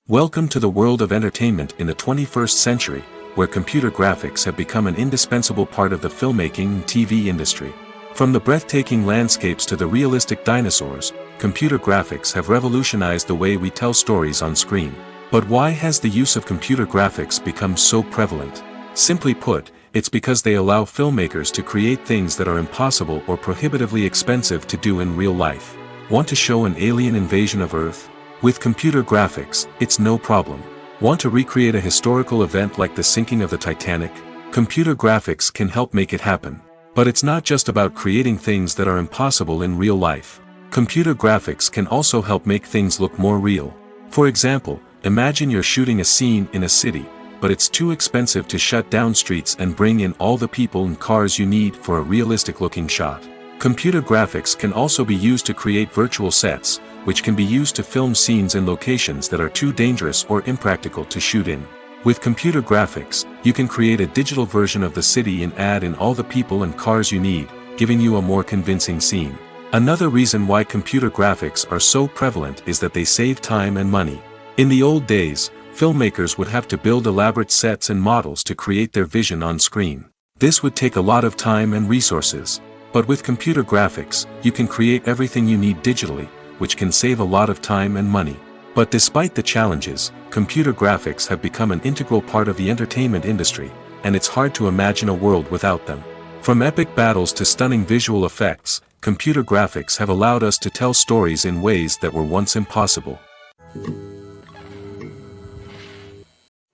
Welcome to the world of entertainment in the 21st century, where computer graphics have become an indispensable part of the filmmaking and TV industry. From the breathtaking landscapes to the realistic dinosaurs, computer graphics have revolutionized the way we tell stories on screen. But why has the use of computer graphics become so prevalent? Simply put, it's because they allow filmmakers to create things that are impossible or prohibitively expensive to do in real life. Want to show an alien invasion of Earth? With computer graphics, it's no problem. Want to recreate a historical event like the sinking of the Titanic? Computer graphics can help make it happen. But it's not just about creating things that are impossible in real life. Computer graphics can also help make things look more real. For example, imagine you're shooting a scene in a city, but it's too expensive to shut down streets and bring in all the people and cars you need for a realistic-looking shot. Computer graphics can also be used to create virtual sets, which can be used to film scenes in locations that are too dangerous or impractical to shoot in. With computer graphics, you can create a digital version of the city and add in all the people and cars you need, giving you a more convincing scene. Another reason why computer graphics are so prevalent is that they save time and money. In the old days, filmmakers would have to build elaborate sets and models to create their vision on screen. This would take a lot of time and resources. But with computer graphics, you can create everything you need digitally, which can save a lot of time and money. But despite the challenges, computer graphics have become an integral part of the entertainment industry, and it's hard to imagine a world without them. From epic battles to stunning visual effects, computer graphics have allowed us to tell stories in ways that were once impossible.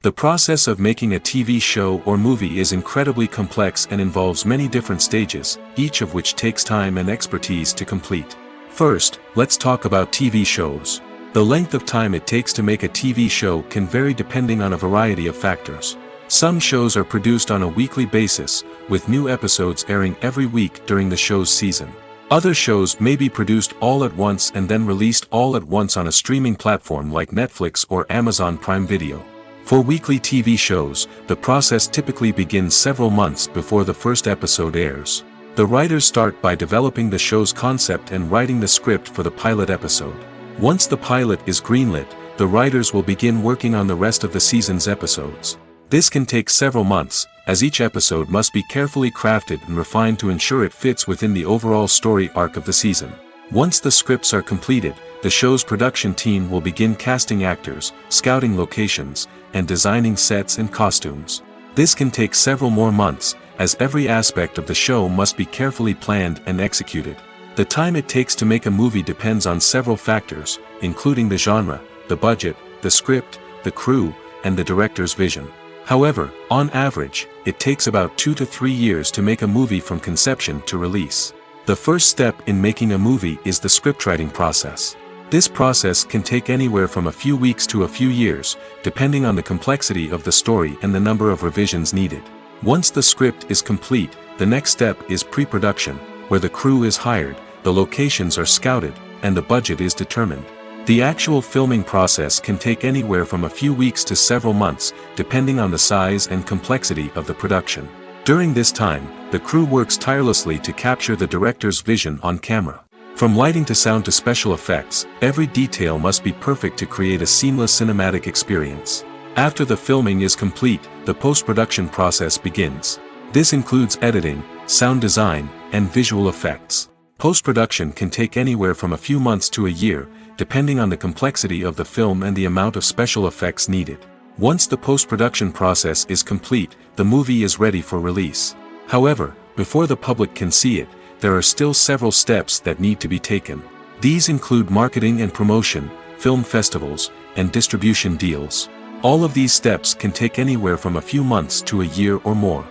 The process of making a TV show or movie is incredibly complex and involves many different stages, each of which takes time and expertise to complete. First, let's talk about TV shows. The length of time it takes to make a TV show can vary depending on a variety of factors. Some shows are produced on a weekly basis, with new episodes airing every week during the show's season. Other shows may be produced all at once and then released all at once on a streaming platform like Netflix or Amazon Prime Video. For weekly TV shows, the process typically begins several months before the first episode airs. The writers start by developing the show's concept and writing the script for the pilot episode. Once the pilot is greenlit, the writers will begin working on the rest of the season's episodes. This can take several months, as each episode must be carefully crafted and refined to ensure it fits within the overall story arc of the season. Once the scripts are completed, the show's production team will begin casting actors, scouting locations, and designing sets and costumes. This can take several more months, as every aspect of the show must be carefully planned and executed. The time it takes to make a movie depends on several factors, including the genre, the budget, the script, the crew, and the director's vision. However, on average, it takes about 2 to 3 years to make a movie from conception to release. The first step in making a movie is the scriptwriting process. This process can take anywhere from a few weeks to a few years, depending on the complexity of the story and the number of revisions needed. Once the script is complete, the next step is pre-production, where the crew is hired, the locations are scouted, and the budget is determined. The actual filming process can take anywhere from a few weeks to several months, depending on the size and complexity of the production. During this time, the crew works tirelessly to capture the director's vision on camera. From lighting to sound to special effects, every detail must be perfect to create a seamless cinematic experience. After the filming is complete, the post-production process begins. This includes editing, sound design, and visual effects. Post-production can take anywhere from a few months to a year, depending on the complexity of the film and the amount of special effects needed. Once the post-production process is complete, the movie is ready for release. However, before the public can see it, there are still several steps that need to be taken. These include marketing and promotion, film festivals, and distribution deals. All of these steps can take anywhere from a few months to a year or more.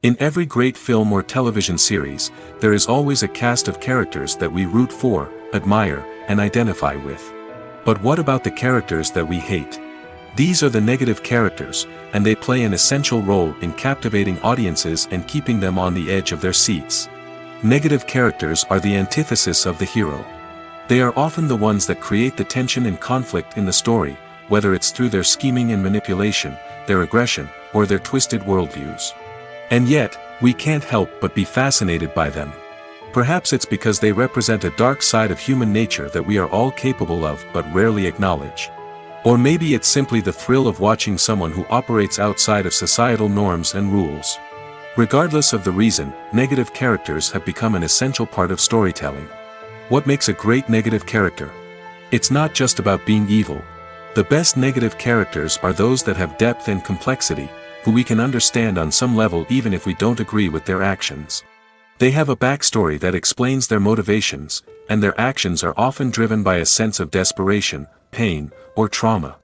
In every great film or television series, there is always a cast of characters that we root for, admire, and identify with. But what about the characters that we hate? These are the negative characters, and they play an essential role in captivating audiences and keeping them on the edge of their seats. Negative characters are the antithesis of the hero. They are often the ones that create the tension and conflict in the story, whether it's through their scheming and manipulation, their aggression, or their twisted worldviews. And yet, we can't help but be fascinated by them. Perhaps it's because they represent a dark side of human nature that we are all capable of but rarely acknowledge. Or maybe it's simply the thrill of watching someone who operates outside of societal norms and rules. Regardless of the reason, negative characters have become an essential part of storytelling. What makes a great negative character? It's not just about being evil. The best negative characters are those that have depth and complexity, who we can understand on some level even if we don't agree with their actions. They have a backstory that explains their motivations, and their actions are often driven by a sense of desperation, pain, or trauma.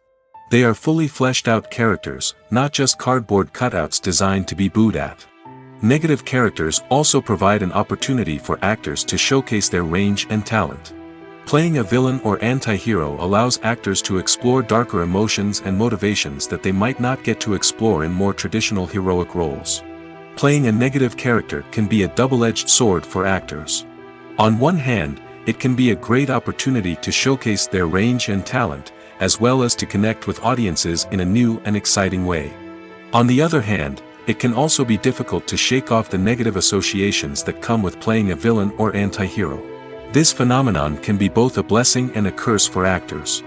They are fully fleshed out characters, not just cardboard cutouts designed to be booed at. Negative characters also provide an opportunity for actors to showcase their range and talent. Playing a villain or anti-hero allows actors to explore darker emotions and motivations that they might not get to explore in more traditional heroic roles. Playing a negative character can be a double-edged sword for actors. On one hand, it can be a great opportunity to showcase their range and talent, as well as to connect with audiences in a new and exciting way. On the other hand, it can also be difficult to shake off the negative associations that come with playing a villain or anti-hero. This phenomenon can be both a blessing and a curse for actors.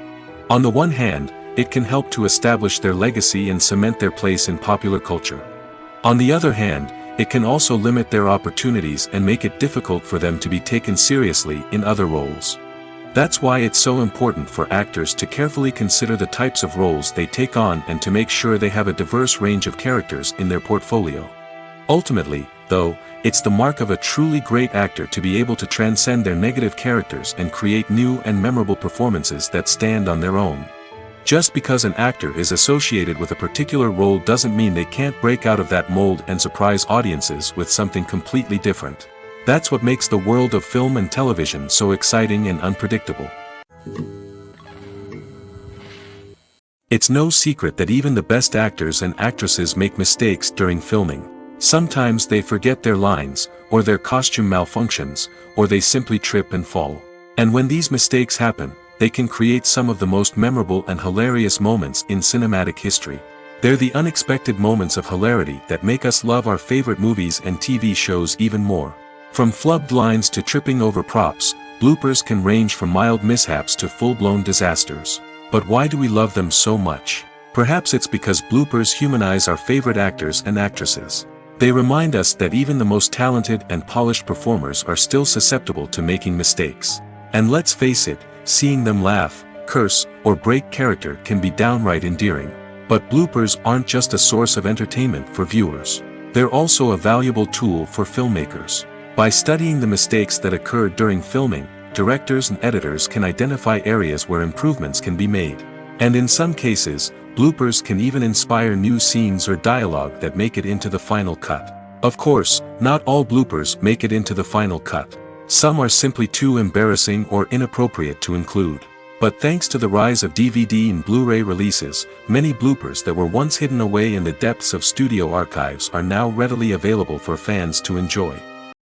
On the one hand, it can help to establish their legacy and cement their place in popular culture. On the other hand, it can also limit their opportunities and make it difficult for them to be taken seriously in other roles. That's why it's so important for actors to carefully consider the types of roles they take on and to make sure they have a diverse range of characters in their portfolio. Ultimately, though, it's the mark of a truly great actor to be able to transcend their negative characters and create new and memorable performances that stand on their own. Just because an actor is associated with a particular role doesn't mean they can't break out of that mold and surprise audiences with something completely different. That's what makes the world of film and television so exciting and unpredictable. It's no secret that even the best actors and actresses make mistakes during filming. Sometimes they forget their lines, or their costume malfunctions, or they simply trip and fall. And when these mistakes happen, they can create some of the most memorable and hilarious moments in cinematic history. They're the unexpected moments of hilarity that make us love our favorite movies and TV shows even more. From flubbed lines to tripping over props, bloopers can range from mild mishaps to full-blown disasters. But why do we love them so much? Perhaps it's because bloopers humanize our favorite actors and actresses. They remind us that even the most talented and polished performers are still susceptible to making mistakes. And let's face it, seeing them laugh, curse, or break character can be downright endearing. But bloopers aren't just a source of entertainment for viewers. They're also a valuable tool for filmmakers. By studying the mistakes that occurred during filming, directors and editors can identify areas where improvements can be made. And in some cases, bloopers can even inspire new scenes or dialogue that make it into the final cut. Of course, not all bloopers make it into the final cut. Some are simply too embarrassing or inappropriate to include. But thanks to the rise of DVD and Blu-ray releases, many bloopers that were once hidden away in the depths of studio archives are now readily available for fans to enjoy.